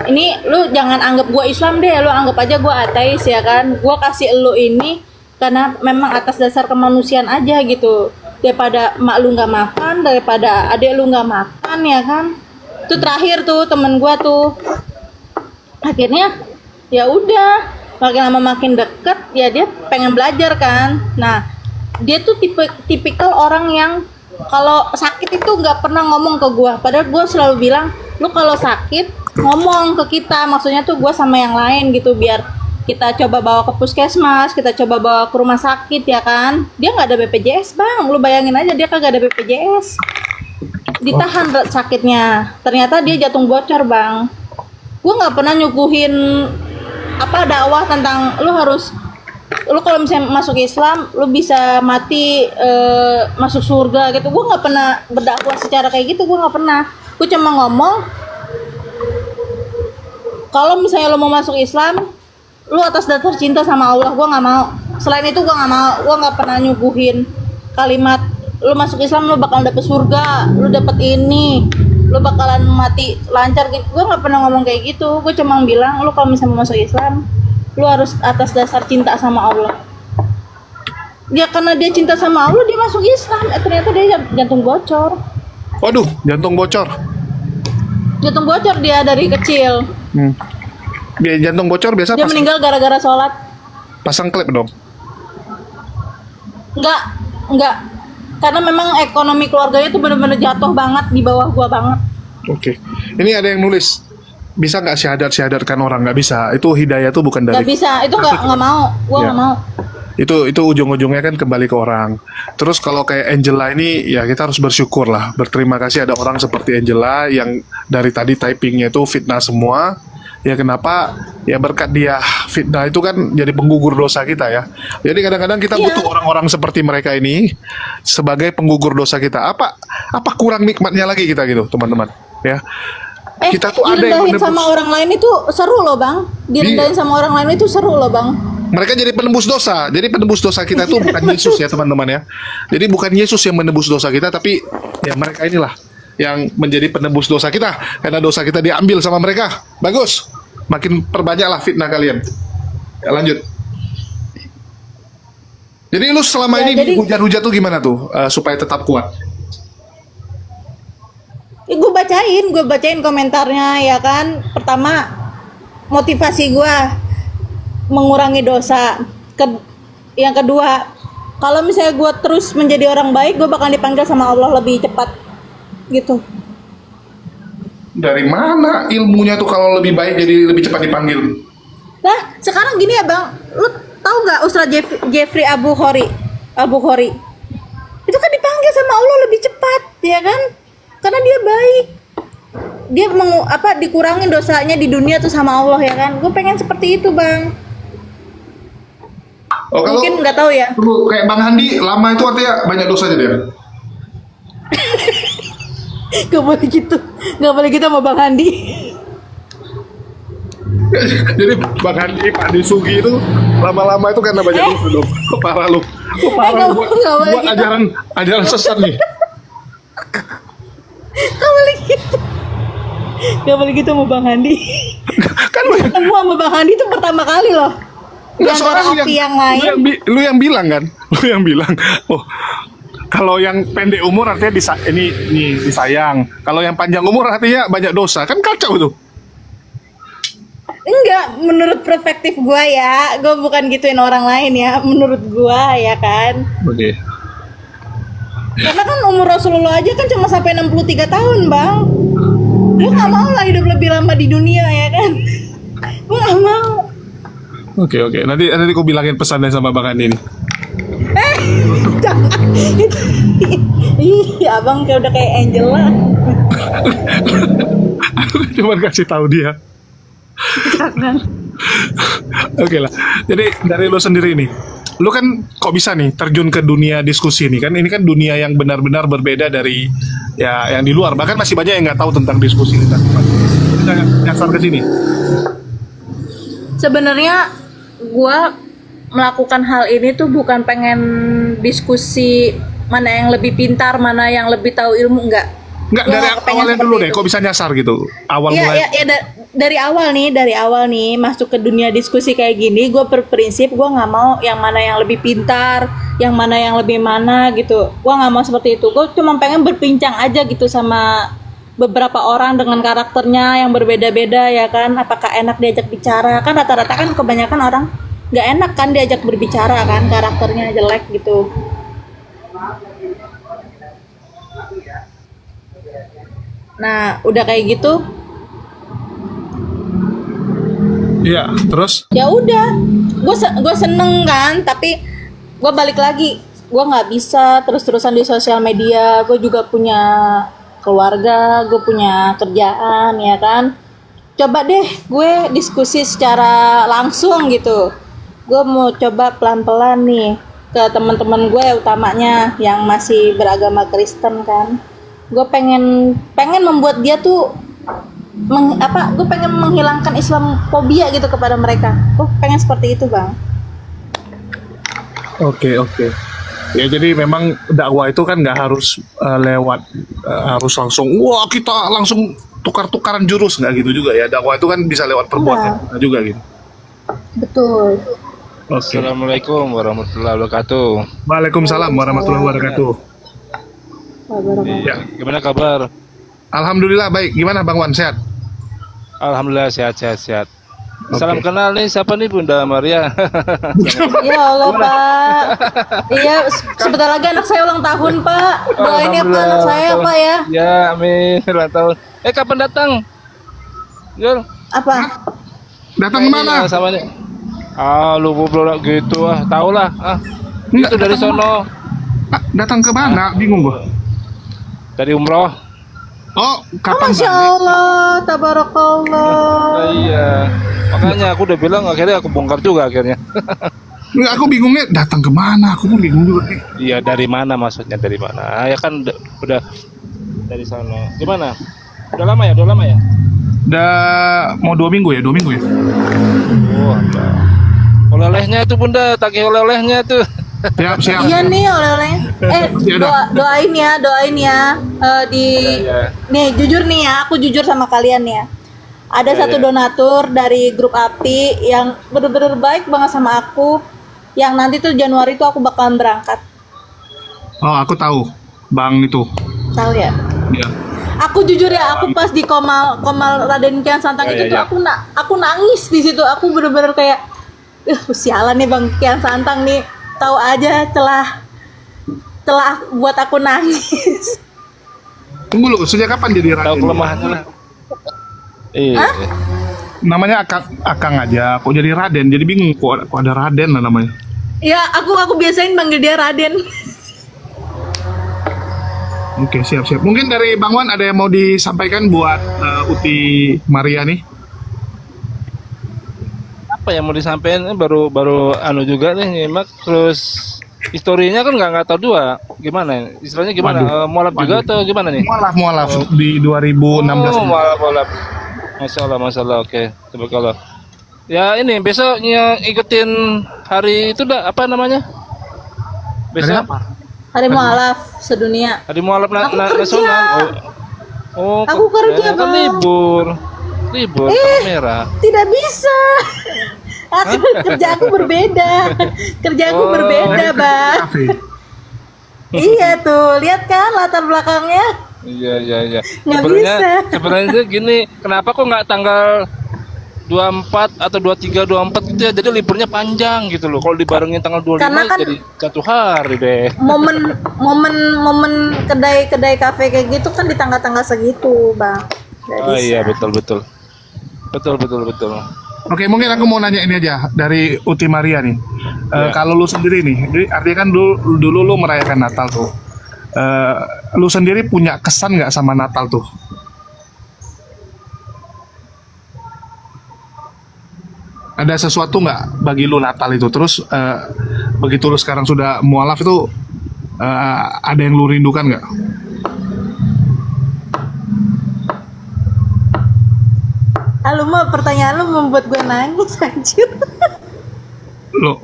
ini lu jangan anggap gue Islam deh, lu anggap aja gue ateis ya kan. Gue kasih lu ini karena memang atas dasar kemanusiaan aja gitu. Daripada mak lu nggak makan, daripada adik lu nggak makan ya kan. Itu terakhir tuh temen gue tuh. Akhirnya ya udah, makin lama makin deket ya dia pengen belajar kan. Nah dia tuh tipikal orang yang kalau sakit itu nggak pernah ngomong ke gue. Padahal gue selalu bilang, lu kalau sakit ngomong ke kita, maksudnya tuh gue sama yang lain gitu, biar kita coba bawa ke puskesmas, kita coba bawa ke rumah sakit ya kan. Dia nggak ada BPJS bang, lu bayangin aja dia kagak ada BPJS, ditahan sakitnya. Ternyata dia jantung bocor bang. Gue nggak pernah nyuguhin apa dakwah tentang lu kalau misalnya masuk Islam lu bisa mati masuk surga gitu. Gue nggak pernah berdakwah secara kayak gitu, gue nggak pernah. Gue cuma ngomong kalau misalnya lo mau masuk Islam, lo atas dasar cinta sama Allah, gue nggak mau. Selain itu gue nggak mau, gue nggak pernah nyuguhin kalimat lo masuk Islam lo bakal dapet surga, lo dapet ini, lo bakalan mati lancar gitu. Gue nggak pernah ngomong kayak gitu. Gue cuma bilang lo kalau misalnya mau masuk Islam, lo harus atas dasar cinta sama Allah. Ya karena dia cinta sama Allah dia masuk Islam, ternyata dia jantung bocor. Waduh, jantung bocor. Jantung bocor dia dari kecil. Dia jantung bocor biasa. Dia meninggal gara-gara sholat. Pasang klep dong? Enggak. Karena memang ekonomi keluarganya tuh benar-benar jatuh banget, di bawah gua banget. Oke. Ini ada yang nulis, bisa nggak syahadatkan orang? Nggak bisa. Itu hidayah tuh bukan dari. Nggak bisa. Itu nggak mau. Gua nggak mau. Itu ujung-ujungnya kan kembali ke orang. Terus kalau kayak Angela ini ya kita harus bersyukur lah, berterima kasih ada orang seperti Angela yang dari tadi typingnya itu fitnah semua. Ya kenapa? Ya berkat dia fitnah itu kan jadi penggugur dosa kita ya. Jadi kadang-kadang kita butuh orang-orang seperti mereka ini sebagai penggugur dosa kita. Apa kurang nikmatnya lagi kita gitu teman-teman ya. Kita tuh ada yang direndahin sama orang lain itu seru loh bang. Direndahin sama orang lain itu seru loh bang. Mereka jadi penembus dosa. Jadi penembus dosa kita tuh bukan Yesus ya teman-teman ya. Jadi bukan Yesus yang menebus dosa kita, tapi ya mereka inilah yang menjadi penebus dosa kita, karena dosa kita diambil sama mereka. Bagus, makin perbanyaklah fitnah kalian. Ya, lanjut. Jadi lu selama Ya, ini jadi- hujat-hujat tuh gimana tuh supaya tetap kuat? Ya, gue bacain komentarnya ya kan. Pertama, motivasi gue mengurangi dosa. Yang kedua, kalau misalnya gue terus menjadi orang baik, gue bakal dipanggil sama Allah lebih cepat gitu. Dari mana ilmunya tuh kalau lebih baik jadi lebih cepat dipanggil? Nah, sekarang gini ya bang, lu tahu nggak Ustaz Jeffrey Abu Khori? Itu kan dipanggil sama Allah lebih cepat, ya kan? Karena dia baik. Dia dikurangin dosanya di dunia tuh sama Allah, ya kan? Gue pengen seperti itu bang. Oh, kalau Mungkin nggak tahu ya. lu kayak Bang Handi lama itu artinya banyak dosanya dia. Gak boleh gitu sama Bang Handi. Jadi Bang Handi, Pak Disugi itu lama-lama itu karena banyak dosa dong. Kok parah lu? Kok parah lu nggak boleh buat gitu. ajaran sesat nih. Gak boleh gitu sama Bang Handi. Kan lu yang, Ketemu sama Bang Handi itu pertama kali loh. Di nggak, antara soalnya api yang lain. lu yang bilang kan, lu yang bilang. Oh, kalau yang pendek umur artinya ini disayang. Kalau yang panjang umur artinya banyak dosa. Kan kacau tuh. Enggak, menurut perspektif gua ya, gua bukan gituin orang lain ya, menurut gua ya kan. Oke. Karena kan umur Rasulullah aja kan cuma sampai 63 tahun, Bang. Gua nggak mau lah hidup lebih lama di dunia ya kan. Gua nggak mau. Oke. Nanti aku bilangin pesannya sama Bang Handi nih. Jangan. Ih, abang kayak udah kayak angel lah. Aku cuma kasih tahu dia. Jangan. Oke lah. Jadi dari lo sendiri nih, lo kan kok bisa nih terjun ke dunia diskusi nih kan? Ini kan dunia yang benar-benar berbeda dari ya yang di luar. Bahkan masih banyak yang nggak tahu tentang diskusi ini. Kita nyasar ke sini. Sebenarnya gua melakukan hal ini tuh bukan pengen diskusi mana yang lebih pintar, mana yang lebih tahu ilmu, enggak. Nggak, Gua dari nggak kepengen awalnya seperti dulu deh. itu. Kok bisa nyasar gitu? Awal Iya, mulai. dari awal nih masuk ke dunia diskusi kayak gini, gue berprinsip gue nggak mau yang mana yang lebih pintar, yang mana yang lebih mana gitu. Gue nggak mau seperti itu. Gue cuma pengen berbincang aja gitu sama beberapa orang dengan karakternya yang berbeda-beda ya kan. Apakah enak diajak bicara? Kan rata-rata kan kebanyakan orang nggak enak kan diajak berbicara kan, karakternya jelek gitu. Nah, udah kayak gitu, Iya, terus? ya udah, gue seneng kan, tapi gue balik lagi, gue nggak bisa terus-terusan di sosial media. Gue juga punya keluarga, gue punya kerjaan ya kan. Coba deh gue diskusi secara langsung gitu. Gue mau coba pelan-pelan nih ke teman-teman gue, utamanya yang masih beragama Kristen kan. Gue pengen membuat dia tuh gue pengen menghilangkan Islamofobia gitu kepada mereka. Gue pengen seperti itu bang. Oke. Ya jadi memang dakwah itu kan nggak harus lewat harus langsung wah kita langsung tukar-tukaran jurus, nggak gitu juga ya. Dakwah itu kan bisa lewat perbuatan kita juga gitu. Betul. Oke. Assalamualaikum warahmatullahi wabarakatuh. Waalaikumsalam warahmatullahi wabarakatuh. Ya. Gimana kabar? Alhamdulillah baik. Gimana Bang Wan, sehat? Alhamdulillah sehat. Oke. Salam kenal nih, siapa nih Bunda Maria? Ya Allah Pak. Iya, sebentar lagi anak saya ulang tahun Pak. Doain ya Pak anak saya Pak ya. Ya, amin. Ulang tahun. Kapan datang? Jul. Apa? Datang kemana? Sama nih. Lu ngobrol gitu tau lah. Enggak, Itu dari datang sono. Datang ke mana? Bingung gua. Dari umroh. Oh, kapan Masya balik? Allah, tabarakallah. Iya. Makanya aku udah bilang akhirnya aku bongkar juga akhirnya. Enggak, aku bingungnya datang ke mana? Aku pun bingung juga nih. Iya, dari mana maksudnya dari mana? Ya kan udah dari sono. Gimana? Udah lama ya? Udah mau 2 minggu ya? 2 minggu ya? Oh, oleh-olehnya itu Bunda, tagih oleh-olehnya tuh. Siap, siap. Iya nih oleh-olehnya. Ya udah. Doain ya. Di Iya. nih jujur nih ya, aku jujur sama kalian ya. Ada Iya, satu iya. donatur dari grup API yang bener-bener baik banget sama aku. Yang nanti tuh Januari tuh aku bakalan berangkat. Oh, aku tahu. Bang itu. Tahu ya? Ya. Aku jujur ya, aku pas di Komal Raden Kian Santang Ya, itu ya, tuh ya. aku nangis di situ. Aku bener-bener kayak sialan nih Bang Kian Santang nih. Tahu aja telah buat aku nangis. Tunggu lu, sejak kapan jadi Tahu Raden? kelemahannya lah. Iya. Namanya Akang aja, kok jadi Raden? Jadi bingung kok ada Raden lah namanya. Ya, aku biasain panggil dia Raden. Oke, siap-siap. Mungkin dari Bang Wan ada yang mau disampaikan buat Uti Maria nih? Apa yang mau disampaikan baru anu juga nih nyimak, terus historinya kan nggak tahu dua gimana istilahnya gimana. Waduh. Mualaf juga atau gimana nih? Mualaf di 2016. Oh, mualaf. Masya Allah, oke. Coba kalau ya ini besoknya ikutin hari itu dah apa namanya? Dari Besok apa? Hari mualaf sedunia. hari mualaf Aku kerja. nasional. Oh, Aku kerja, kan Bang. libur tanggal merah. Tidak bisa. Kerja aku berbeda. Kerja aku Oh. berbeda, Bang. Kafe. Iya tuh, lihat kan latar belakangnya. Iya. Nggak Sebenarnya bisa. sebenarnya gini, kenapa kok nggak tanggal 24 atau 23, 24 gitu ya? Jadi liburnya panjang gitu loh. Kalau dibarengin tanggal 25 Karena kan jadi 1 hari deh. momen kedai kafe kayak gitu kan di tanggal-tanggal segitu, Bang. Nggak Oh bisa. iya, betul. Oke, mungkin aku mau nanya ini aja dari Uti Maria nih. Kalau lu sendiri nih, jadi artinya kan dulu lu merayakan Natal tuh. Lu sendiri punya kesan nggak sama Natal tuh? Ada sesuatu nggak bagi lu Natal itu? Terus begitu lu sekarang sudah mualaf itu ada yang lu rindukan nggak? Lu mah pertanyaan lu membuat gue nangis anjir. Lo,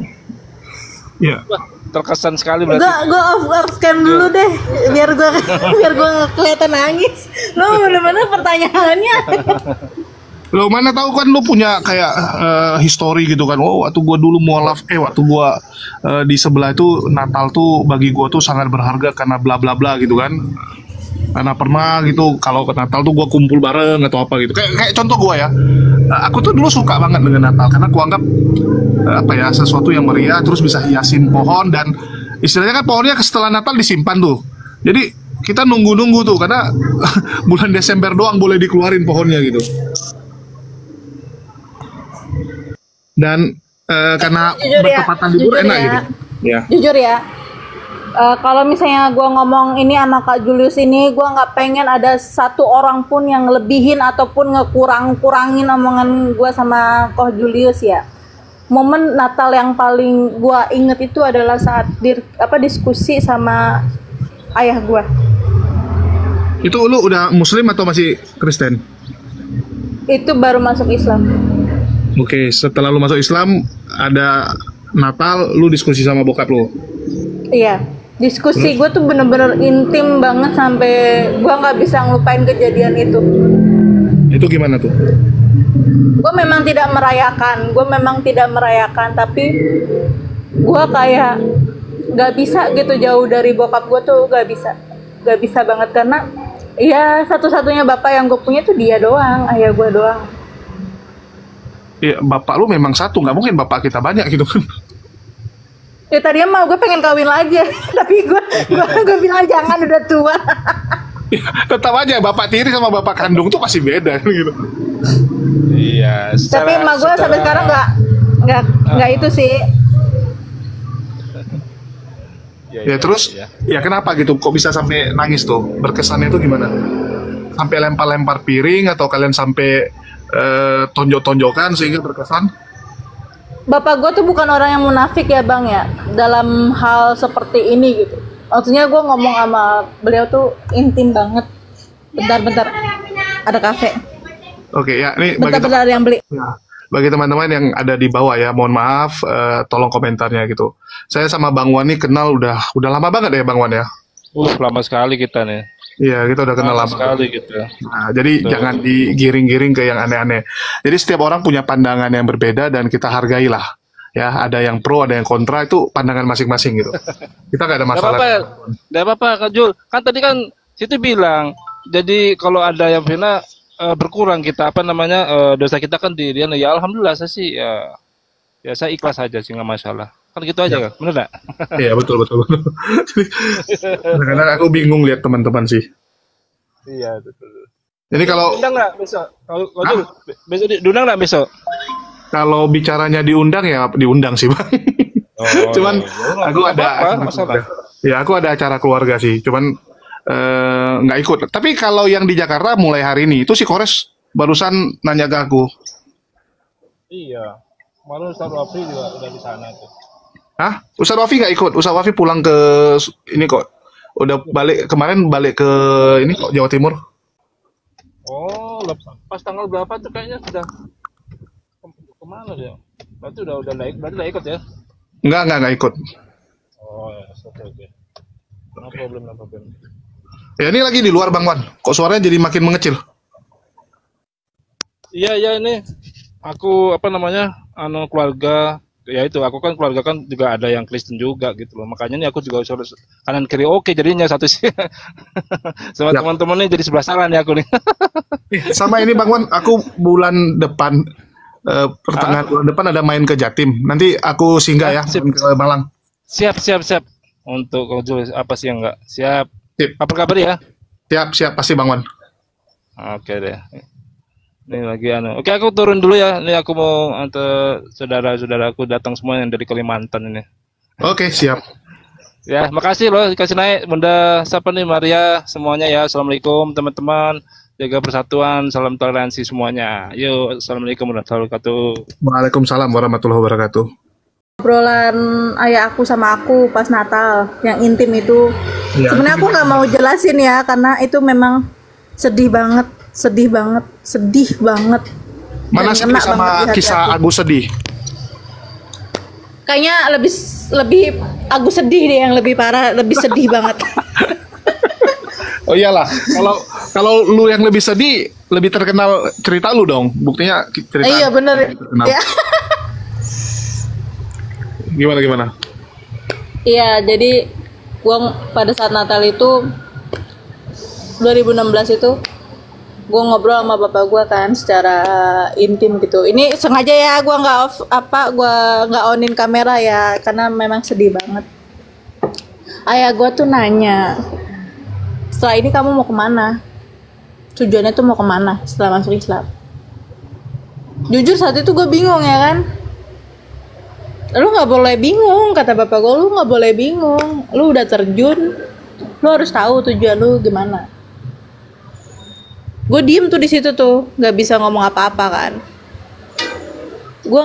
ya. Wah, terkesan sekali berarti. Gue off cam dulu deh biar gue nggak kelihatan nangis. Lu bener-bener pertanyaannya. Lo mana tahu kan lu punya kayak history gitu kan. Oh, waktu gua dulu mualaf, waktu gua di sebelah itu Natal tuh bagi gua tuh sangat berharga karena bla bla bla gitu kan. Karena pernah gitu kalau ke Natal tuh gua kumpul bareng atau apa gitu. Kayak contoh gua ya. Aku tuh dulu suka banget dengan Natal karena gua anggap apa ya, sesuatu yang meriah, terus bisa hiasin pohon, dan istilahnya kan pohonnya setelah Natal disimpan tuh. Jadi kita nunggu-nunggu tuh karena bulan Desember doang boleh dikeluarin pohonnya gitu. Dan karena Jujur ya, bertepatan libur jujur enak ya. gitu. Ya. Jujur ya, kalau misalnya gue ngomong ini sama Kak Julius ini, gue nggak pengen ada satu orang pun yang lebihin ataupun ngekurangin omongan gue sama Koh Julius ya. Momen Natal yang paling gue inget itu adalah saat diskusi sama ayah gue. Itu lu udah Muslim atau masih Kristen? Itu baru masuk Islam. Oke, setelah lu masuk Islam ada Natal, lu diskusi sama bokap lu. Iya, diskusi gue tuh bener-bener intim banget sampai gue nggak bisa ngelupain kejadian itu. Itu gimana tuh? Gue memang tidak merayakan, tapi gue kayak nggak bisa gitu jauh dari bokap gue tuh, nggak bisa banget karena ya satu-satunya bapak yang gue punya tuh dia doang, ayah gue doang. Ya, bapak lu memang satu, nggak mungkin bapak kita banyak gitu kan. Ya tadinya mah gue pengen kawin lagi, tapi gue bilang jangan, udah tua. Ya, tetap aja bapak tiri sama bapak kandung tuh pasti beda gitu. Iya, Tapi emak gue sampai sekarang nggak itu sih. Ya terus, ya kenapa gitu? Kok bisa sampai nangis tuh? Berkesannya itu gimana? Sampai lempar-lempar piring atau kalian sampai tonjok-tonjokan sehingga berkesan? Bapak gue tuh bukan orang yang munafik ya bang ya, dalam hal seperti ini gitu. Maksudnya gue ngomong sama beliau tuh intim banget. Bentar, ada kafe. Oke, ya ini Bentar ada yang beli. Ya. bagi teman-teman yang ada di bawah ya, mohon maaf, tolong komentarnya gitu. Saya sama Bang Wan nih kenal udah lama banget ya Bang Wan ya. Lama sekali kita nih. Iya, kita udah kenal lama sekali gitu. Nah, jadi jangan digiring-giring ke yang aneh-aneh. Jadi setiap orang punya pandangan yang berbeda dan kita hargailah. Ya, ada yang pro, ada yang kontra, itu pandangan masing-masing gitu. Kita nggak ada masalah. Nggak apa-apa, Kak Jul. Kan tadi kan situ bilang, jadi kalau ada yang pernah berkurang kita dosa kita kan dirian, ya alhamdulillah saya sih ya saya ikhlas aja sih, nggak masalah. Kan gitu aja, kan? Bener nggak? Iya betul. Kadang-kadang aku bingung lihat teman-teman sih. Iya betul. Jadi kalau diundang nggak besok? Kalau besok diundang nggak besok? Kalau bicaranya diundang ya diundang sih Bang. Cuman aku ada aku ada acara keluarga sih. Cuman nggak ikut. Tapi kalau yang di Jakarta mulai hari ini itu si Kores barusan nanya ke aku. Iya. Malu Ustaz Wafi juga udah di sana tuh. Hah? Ustaz Wafi nggak ikut. Ustaz Wafi pulang ke ini kok. Udah kemarin balik ke ini kok Jawa Timur. Oh, pas tanggal berapa tuh kayaknya sudah kemana dia? Berarti udah ikut ya? Enggak ikut. Oh ya, oke. No problem. Ya ini lagi di luar Bang Wan. Kok suaranya jadi makin mengecil? Iya ini. Aku keluarga. Ya itu, aku kan keluarga kan juga ada yang Kristen juga gitu loh. Makanya nih aku juga kanan kiri oke jadinya satu sih. Sama teman-temannya jadi sebelah salah nih aku nih. Sama ini Bang Wan, aku bulan depan pertengahan bulan depan ada main ke Jatim. Nanti aku singgah ya ke Malang. Siap. Untuk apa sih yang enggak? Siap. Apa kabar ya? Siap pasti Bang Wan. Oke deh. Ini lagi Oke, aku turun dulu ya. Ini aku mau antar saudara-saudaraku datang semua yang dari Kalimantan ini. Oke, siap. Ya, makasih loh dikasih naik Bunda siapa nih Maria semuanya ya. Assalamualaikum teman-teman. Jaga persatuan, salam toleransi semuanya. Yuk, assalamualaikum warahmatullahi wabarakatuh. Waalaikumsalam warahmatullahi wabarakatuh. Obrolan ayah aku sama aku pas Natal yang intim itu, sebenarnya aku nggak mau jelasin ya karena itu memang sedih banget. Mana sih sama kisah Agus sedih? Kayaknya lebih Agus sedih deh yang lebih parah, lebih sedih banget. Oh iyalah, kalau lu yang lebih sedih, lebih terkenal cerita lu dong. Buktinya cerita. Iya bener. Ya. Gimana? Iya, jadi gua pada saat Natal itu 2016 itu gue ngobrol sama bapak gue kan secara intim gitu. Ini sengaja ya gue nggak onin kamera ya karena memang sedih banget. Ayah gue tuh nanya, setelah ini kamu mau kemana? Tujuannya tuh mau kemana setelah masuk Islam? Jujur saat itu gue bingung ya kan. Lu nggak boleh bingung, kata bapak gue, lu nggak boleh bingung. Lu udah terjun, lu harus tahu tujuan lu gimana. Gue diem tuh di situ tuh, nggak bisa ngomong apa-apa kan. Gue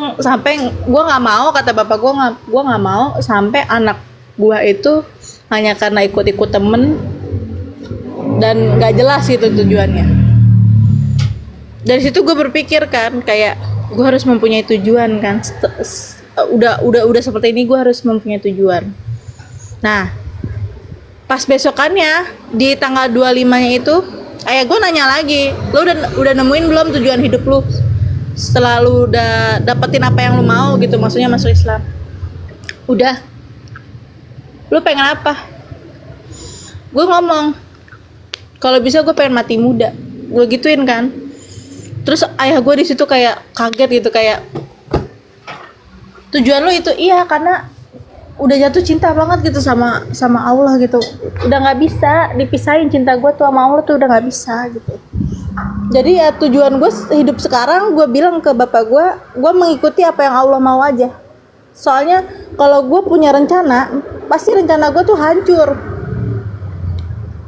nggak mau, kata bapak gue nggak mau sampai anak gue itu hanya karena ikut-ikut temen dan nggak jelas gitu tujuannya. Dari situ gue berpikir kan, kayak gue harus mempunyai tujuan kan. Udah seperti ini gue harus mempunyai tujuan. Nah, pas besokannya di tanggal 25-nya itu ayah gue nanya lagi, lu udah nemuin belum tujuan hidup lu setelah lu udah dapetin apa yang lu mau gitu, maksudnya masuk Islam? Udah. Lu pengen apa? Gue ngomong, kalau bisa gue pengen mati muda. Gue gituin kan. Terus ayah gue di situ kayak kaget gitu, kayak tujuan lu itu? Iya, karena udah jatuh cinta banget gitu sama Allah gitu. Udah nggak bisa dipisahin cinta gue tuh sama Allah tuh, udah nggak bisa gitu. Jadi ya tujuan gue hidup sekarang, gue bilang ke bapak gue mengikuti apa yang Allah mau aja. Soalnya kalau gue punya rencana, pasti rencana gue tuh hancur.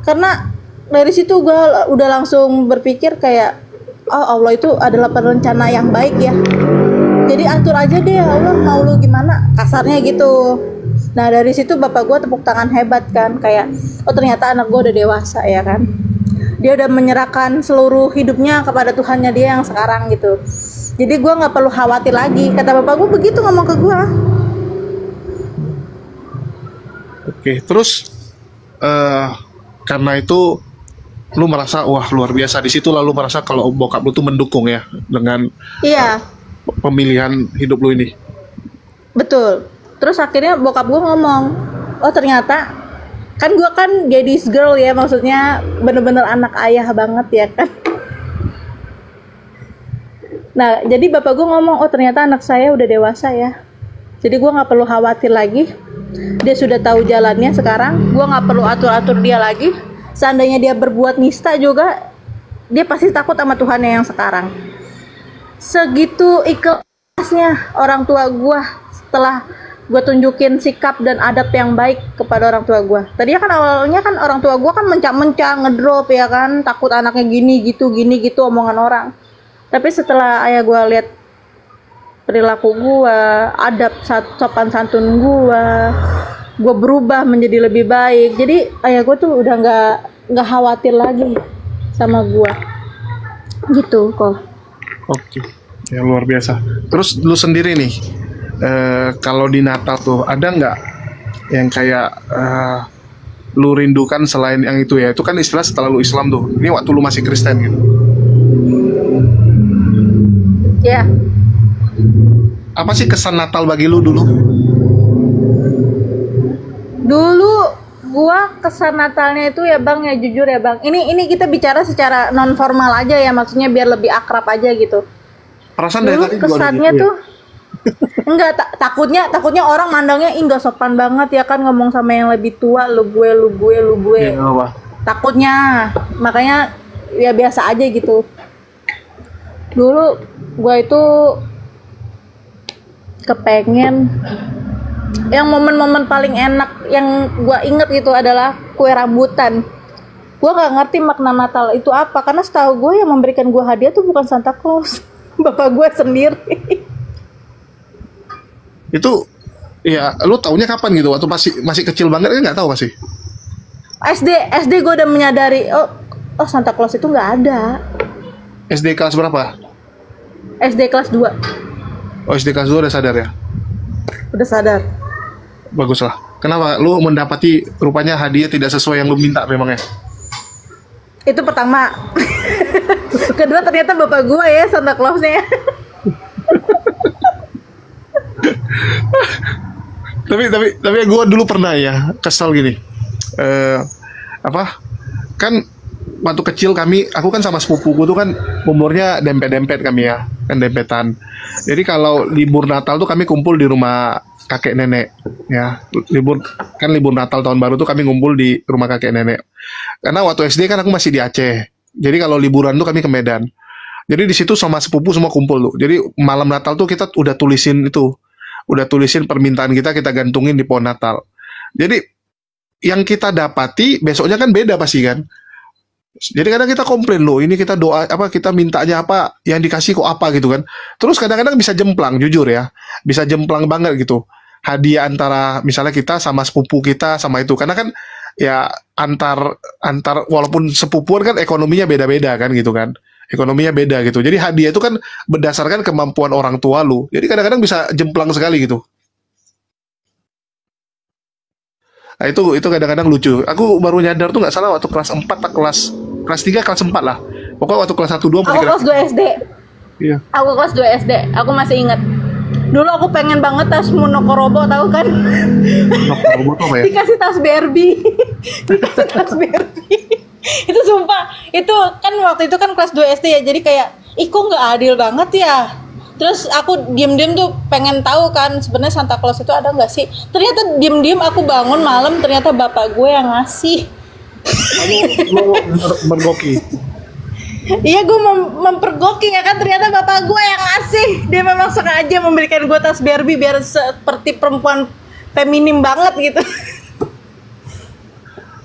Karena dari situ gue udah langsung berpikir kayak, oh Allah itu adalah perencana yang baik ya. Jadi atur aja deh Allah mau lu gimana, kasarnya gitu. Nah dari situ bapak gue tepuk tangan hebat kan, kayak oh ternyata anak gue udah dewasa ya kan. Dia udah menyerahkan seluruh hidupnya kepada Tuhannya dia yang sekarang gitu. Jadi gue nggak perlu khawatir lagi. Kata bapak gue begitu ngomong ke gue. Oke, terus karena itu lu merasa wah luar biasa di situ, lalu merasa kalau bokap lu tuh mendukung ya dengan Iya, pemilihan hidup lu ini. betul. Terus akhirnya bokap gue ngomong, oh ternyata kan gue kan daddy's girl ya, maksudnya bener-bener anak ayah banget ya kan. Nah, jadi bapak gue ngomong, oh ternyata anak saya udah dewasa ya. Jadi gue nggak perlu khawatir lagi. Dia sudah tahu jalannya sekarang. Gue nggak perlu atur-atur dia lagi. Seandainya dia berbuat nista juga, dia pasti takut sama Tuhannya yang sekarang. Segitu ikhlasnya orang tua gue setelah gue tunjukin sikap dan adab yang baik kepada orang tua gue. Tadinya kan awalnya kan orang tua gue kan mencak-mencak, ngedrop ya kan, takut anaknya gini gitu omongan orang. Tapi setelah ayah gue lihat perilaku gue, adab sopan santun gue berubah menjadi lebih baik. Jadi ayah gue tuh udah nggak khawatir lagi sama gue, gitu kok. Oke, ya luar biasa. Terus lu sendiri nih, kalau di Natal tuh ada nggak yang kayak lu rindukan selain yang itu ya? Itu kan istilah setelah lu Islam tuh. Ini waktu lu masih Kristen gitu. Ya. Apa sih kesan Natal bagi lu dulu? Dulu gua kesan Natalnya itu ya Bang, ya jujur ya Bang. Ini kita bicara secara non formal aja ya, maksudnya biar lebih akrab aja gitu. Perasaan dari Dulu tadi kesannya gitu, tuh enggak, takutnya orang mandangnya nggak sopan banget ya kan, ngomong sama yang lebih tua, lu gue. ya. Ya, Takutnya, makanya ya biasa aja gitu. Dulu gua itu kepengen yang momen-momen paling enak yang gua inget gitu adalah kue rambutan. Gua nggak ngerti makna Natal itu apa, karena setahu gue yang memberikan gua hadiah tuh bukan Santa Claus, bapak gua sendiri. Itu ya lu taunya kapan gitu? Waktu masih kecil banget kan nggak tahu masih. SD gue udah menyadari, oh Santa Claus itu nggak ada. SD kelas berapa? SD kelas 2 Oh, SD kelas 2 udah sadar ya? udah sadar. Bagus lah. Kenapa? Lu mendapati rupanya hadiah tidak sesuai yang lu minta memangnya? Itu pertama. Kedua ternyata bapak gue ya Santa Clausnya. tapi gue dulu pernah ya kesal gini. Kan waktu kecil aku kan sama sepupuku tuh kan umurnya dempet-dempet kami ya, kan dempetan. Jadi kalau libur Natal tuh kami kumpul di rumah kakek nenek ya. Libur Natal tahun baru tuh kami ngumpul di rumah kakek nenek. Karena waktu SD kan aku masih di Aceh. Jadi kalau liburan tuh kami ke Medan. Jadi di situ sama sepupu semua kumpul tuh. Jadi malam Natal tuh kita udah tulisin permintaan kita gantungin di pohon Natal. Jadi yang kita dapati besoknya kan beda pasti kan. Jadi kadang kita komplain loh, ini kita doa kita mintanya apa, yang dikasih kok apa gitu kan. Terus kadang-kadang bisa jemplang, jujur ya, bisa jemplang banget gitu. Hadiah antara misalnya kita sama sepupu kita sama itu, karena kan ya antar walaupun sepupuan kan ekonominya beda-beda kan gitu kan. Ekonominya beda gitu. Jadi hadiah itu kan berdasarkan kemampuan orang tua lu. Jadi kadang-kadang bisa jemplang sekali gitu. Nah itu kadang-kadang lucu. Aku baru nyadar tuh nggak salah waktu kelas 4 atau kelas 3 kelas 4 lah. Pokoknya waktu kelas 1 2 Aku kelas 2 SD. Iya. Aku kelas 2 SD. Aku masih ingat. Dulu aku pengen banget tas Monokorobo, tahu kan? Monokorobo tuh apa ya? Dikasih tas Barbie. Dikasih tas Barbie. Itu sumpah. Itu kan waktu itu kan kelas 2 SD ya. Jadi kayak, ih kok nggak adil banget ya. Terus aku diem-diem tuh pengen tahu kan sebenarnya Santa Claus itu ada nggak sih? Ternyata diem-diem aku bangun malam, ternyata bapak gue yang ngasih. Lo mergoki. Iya, gue mempergoki ya kan, ternyata bapak gue yang ngasih. Dia memang sengaja memberikan gue tas Barbie biar seperti perempuan feminim banget gitu.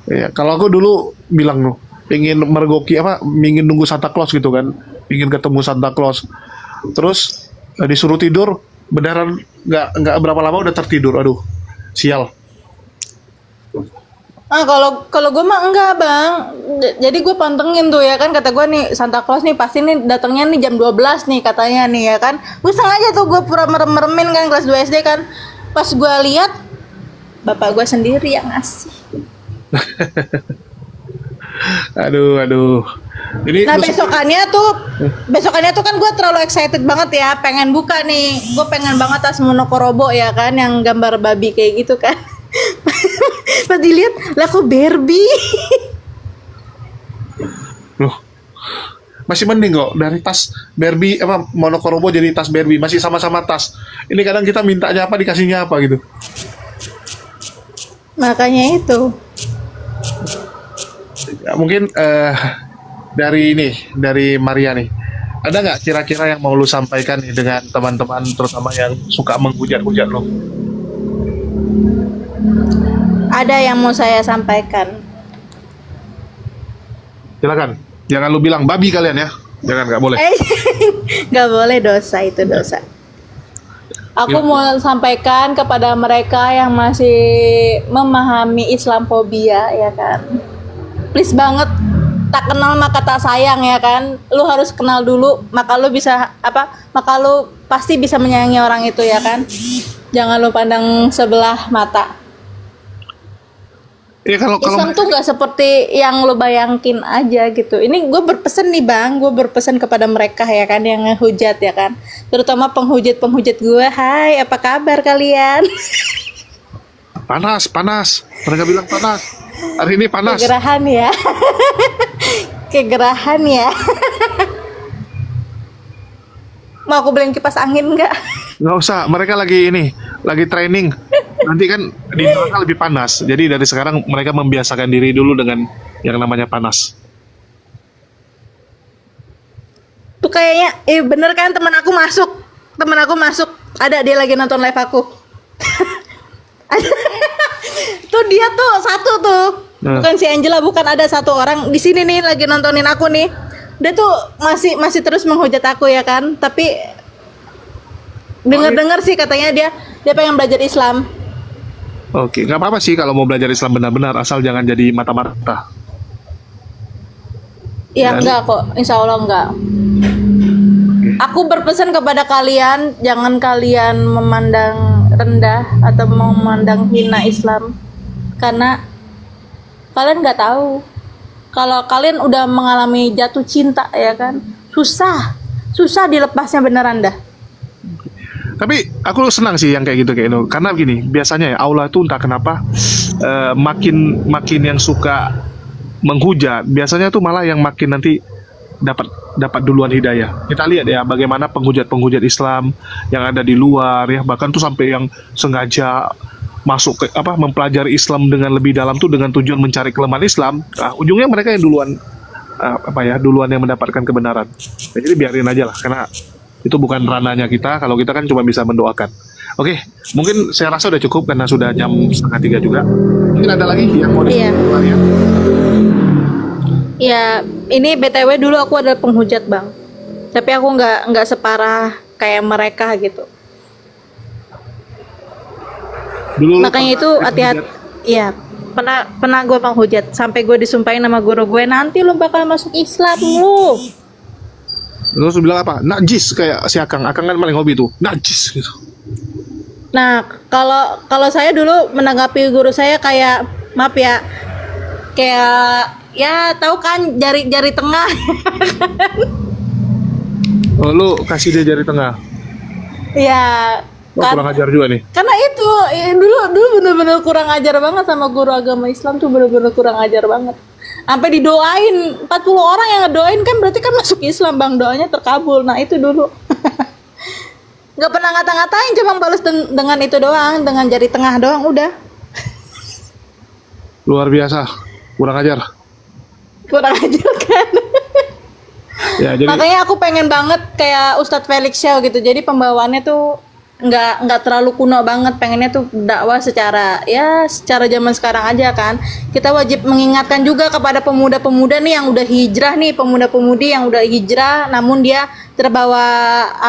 Iya, kalau aku dulu bilang loh, pengen mergoki ingin nunggu Santa Claus gitu kan, ingin ketemu Santa Claus. Terus disuruh tidur, beneran nggak berapa lama udah tertidur. Aduh, sial. Kalau gue mah enggak bang. Jadi gue pantengin tuh ya kan, kata gue nih Santa Claus nih pasti nih datangnya nih jam 12 nih katanya nih ya kan. Gue sengaja tuh gue pura merem-meremin kan kelas 2 SD kan. Pas gue lihat bapak gue sendiri yang ngasih. Aduh. Ini Nah besokannya tuh kan gue terlalu excited banget ya, pengen buka nih. Gue pengen banget tas monokorobo ya kan, yang gambar babi kayak gitu kan. Pas dilihat, lah kok Barbie. loh, masih mending kok dari tas Barbie apa monokorobo jadi tas Barbie, masih sama-sama tas. Ini kadang kita mintanya apa dikasihnya apa gitu. Makanya itu. Ya, mungkin dari Maria nih, ada nggak kira-kira yang mau lu sampaikan nih dengan teman-teman terutama yang suka menghujat-hujat lo? Ada yang mau saya sampaikan. Silakan, jangan lu bilang babi kalian ya, jangan, nggak boleh. Nggak boleh, dosa itu dosa. Aku mau sampaikan kepada mereka yang masih memahami Islamophobia ya kan. Please banget, tak kenal maka tak sayang ya kan. Lu harus kenal dulu, maka lu bisa maka lu pasti bisa menyayangi orang itu ya kan. Jangan lu pandang sebelah mata. Ya, kalau Islam tuh nggak seperti yang lo bayangin aja gitu. Ini gue berpesan nih bang, gue berpesan kepada mereka ya kan yang ngehujat ya kan, terutama penghujat gue. Hai, apa kabar kalian? panas, mereka bilang panas. Hari ini panas. Kegerahan ya. Kegerahan ya. Mau aku beliin kipas angin nggak? Nggak usah, mereka lagi training. Nanti kan di neraka lebih panas. Jadi dari sekarang mereka membiasakan diri dulu dengan yang namanya panas. Tuh kayaknya, bener kan teman aku masuk. Ada dia lagi nonton live aku. Tuh dia tuh satu tuh. Bukan si Angela, bukan, ada satu orang di sini nih lagi nontonin aku nih. Dia tuh masih terus menghujat aku ya kan. Tapi dengar sih katanya dia pengen belajar Islam. Oke, nggak apa-apa sih kalau mau belajar Islam benar-benar, asal jangan jadi mata-mata. Ya enggak kok, insya Allah enggak. Aku berpesan kepada kalian, jangan kalian memandang rendah atau memandang hina Islam, karena kalian nggak tahu kalau kalian udah mengalami jatuh cinta ya kan, susah dilepasnya beneran dah. Tapi aku senang sih yang kayak gitu karena begini, biasanya ya Allah itu entah kenapa makin yang suka menghujat, biasanya tuh malah yang makin nanti dapat duluan hidayah. Kita lihat ya bagaimana penghujat Islam yang ada di luar ya, bahkan tuh sampai yang sengaja masuk ke mempelajari Islam dengan lebih dalam tuh dengan tujuan mencari kelemahan Islam. Nah, ujungnya mereka yang duluan yang mendapatkan kebenaran. Nah, jadi biarin aja lah, karena itu bukan ranahnya kita. Kalau kita kan cuma bisa mendoakan. Oke, mungkin saya rasa udah cukup karena sudah jam 2:30 juga. Mungkin ada lagi yang mau disebutkan ya? Ya, ini BTW dulu aku adalah penghujat bang. Tapi aku nggak separah kayak mereka gitu. Dulu makanya itu hati-hati. Iya, pernah gue penghujat sampai gue disumpahin sama guru gue, nanti lu bakal masuk Islam lu. Terus bilang apa? Najis, kayak si Akang kan paling hobi tuh, najis gitu. Nah, kalau saya dulu menanggapi guru saya kayak, maaf ya, kayak ya tahu kan jari tengah. Oh, lu kasih dia jari tengah. Ya. Kan, kurang ajar juga nih. Karena itu dulu bener-bener kurang ajar banget sama guru agama Islam tuh, bener-bener kurang ajar banget. Sampai didoain 40 orang yang ngedoain, kan berarti kan masuk Islam bang, doanya terkabul. Nah itu dulu. Nggak pernah ngata-ngatain, cuma balas dengan itu doang, dengan jari tengah doang udah. Luar biasa, kurang ajar kan. Ya, jadi makanya aku pengen banget kayak Ustadz Felix Xiao gitu, jadi pembawaannya tuh nggak terlalu kuno banget, pengennya tuh dakwah secara zaman sekarang aja kan. Kita wajib mengingatkan juga kepada pemuda-pemuda nih yang udah hijrah nih, pemuda-pemudi yang udah hijrah namun dia terbawa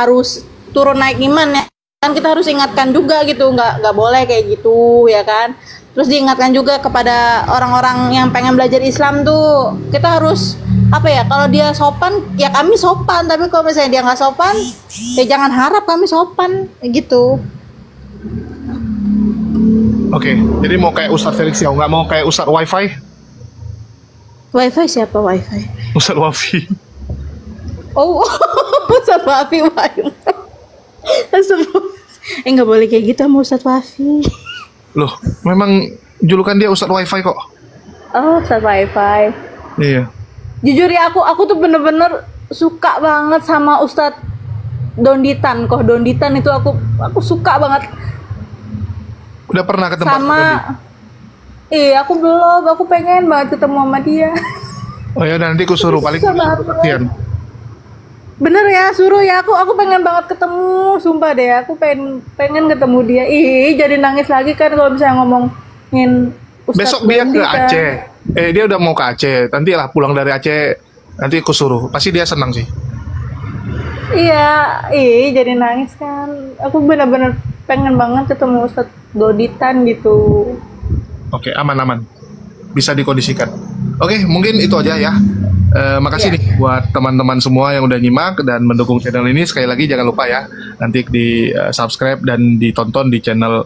arus turun naik iman ya kan, kita harus ingatkan juga gitu, nggak boleh kayak gitu ya kan. Terus diingatkan juga kepada orang-orang yang pengen belajar Islam tuh, kita harus apa ya, kalau dia sopan ya kami sopan, tapi kalau misalnya dia nggak sopan ya jangan harap kami sopan gitu. Oke, jadi mau kayak Ustadz Felix ya, nggak mau kayak Ustadz Wifi? Wifi siapa wifi? Ustadz Wafi. Oh, Ustadz Wafi, nggak boleh kayak gitu sama Ustadz Wafi. Loh, memang julukan dia Ustadz Wifi kok. Oh, Ustadz Wifi. Iya. Jujur ya, aku tuh bener-bener suka banget sama Ustadz Donditan. Donditan itu aku suka banget. Udah pernah ketemu Sama aku belum, aku pengen banget ketemu sama dia. Oh ya, nanti aku suruh paling latihan. Bener ya, suruh ya, aku pengen banget ketemu, sumpah deh, aku pengen ketemu dia. Jadi nangis lagi kan kalau misalnya ngomongin Ustadz. Besok dia ke Donditan. Aceh. Dia udah mau ke Aceh. Nanti lah pulang dari Aceh, nanti aku suruh. Pasti dia senang sih. Iya, jadi nangis kan. Aku bener-bener pengen banget ketemu Ustadz Doditan gitu. Oke, aman-aman. Bisa dikondisikan. Oke, mungkin itu aja ya. Makasih Iya. nih buat teman-teman semua yang udah nyimak dan mendukung channel ini. Sekali lagi jangan lupa ya, nanti di subscribe dan ditonton di channel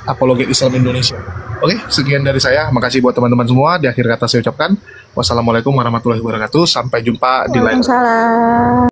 Apologet Islam Indonesia. Oke, sekian dari saya. Makasih buat teman-teman semua. Di akhir kata saya ucapkan wassalamualaikum warahmatullahi wabarakatuh. Sampai jumpa di lain. Waalaikumsalam.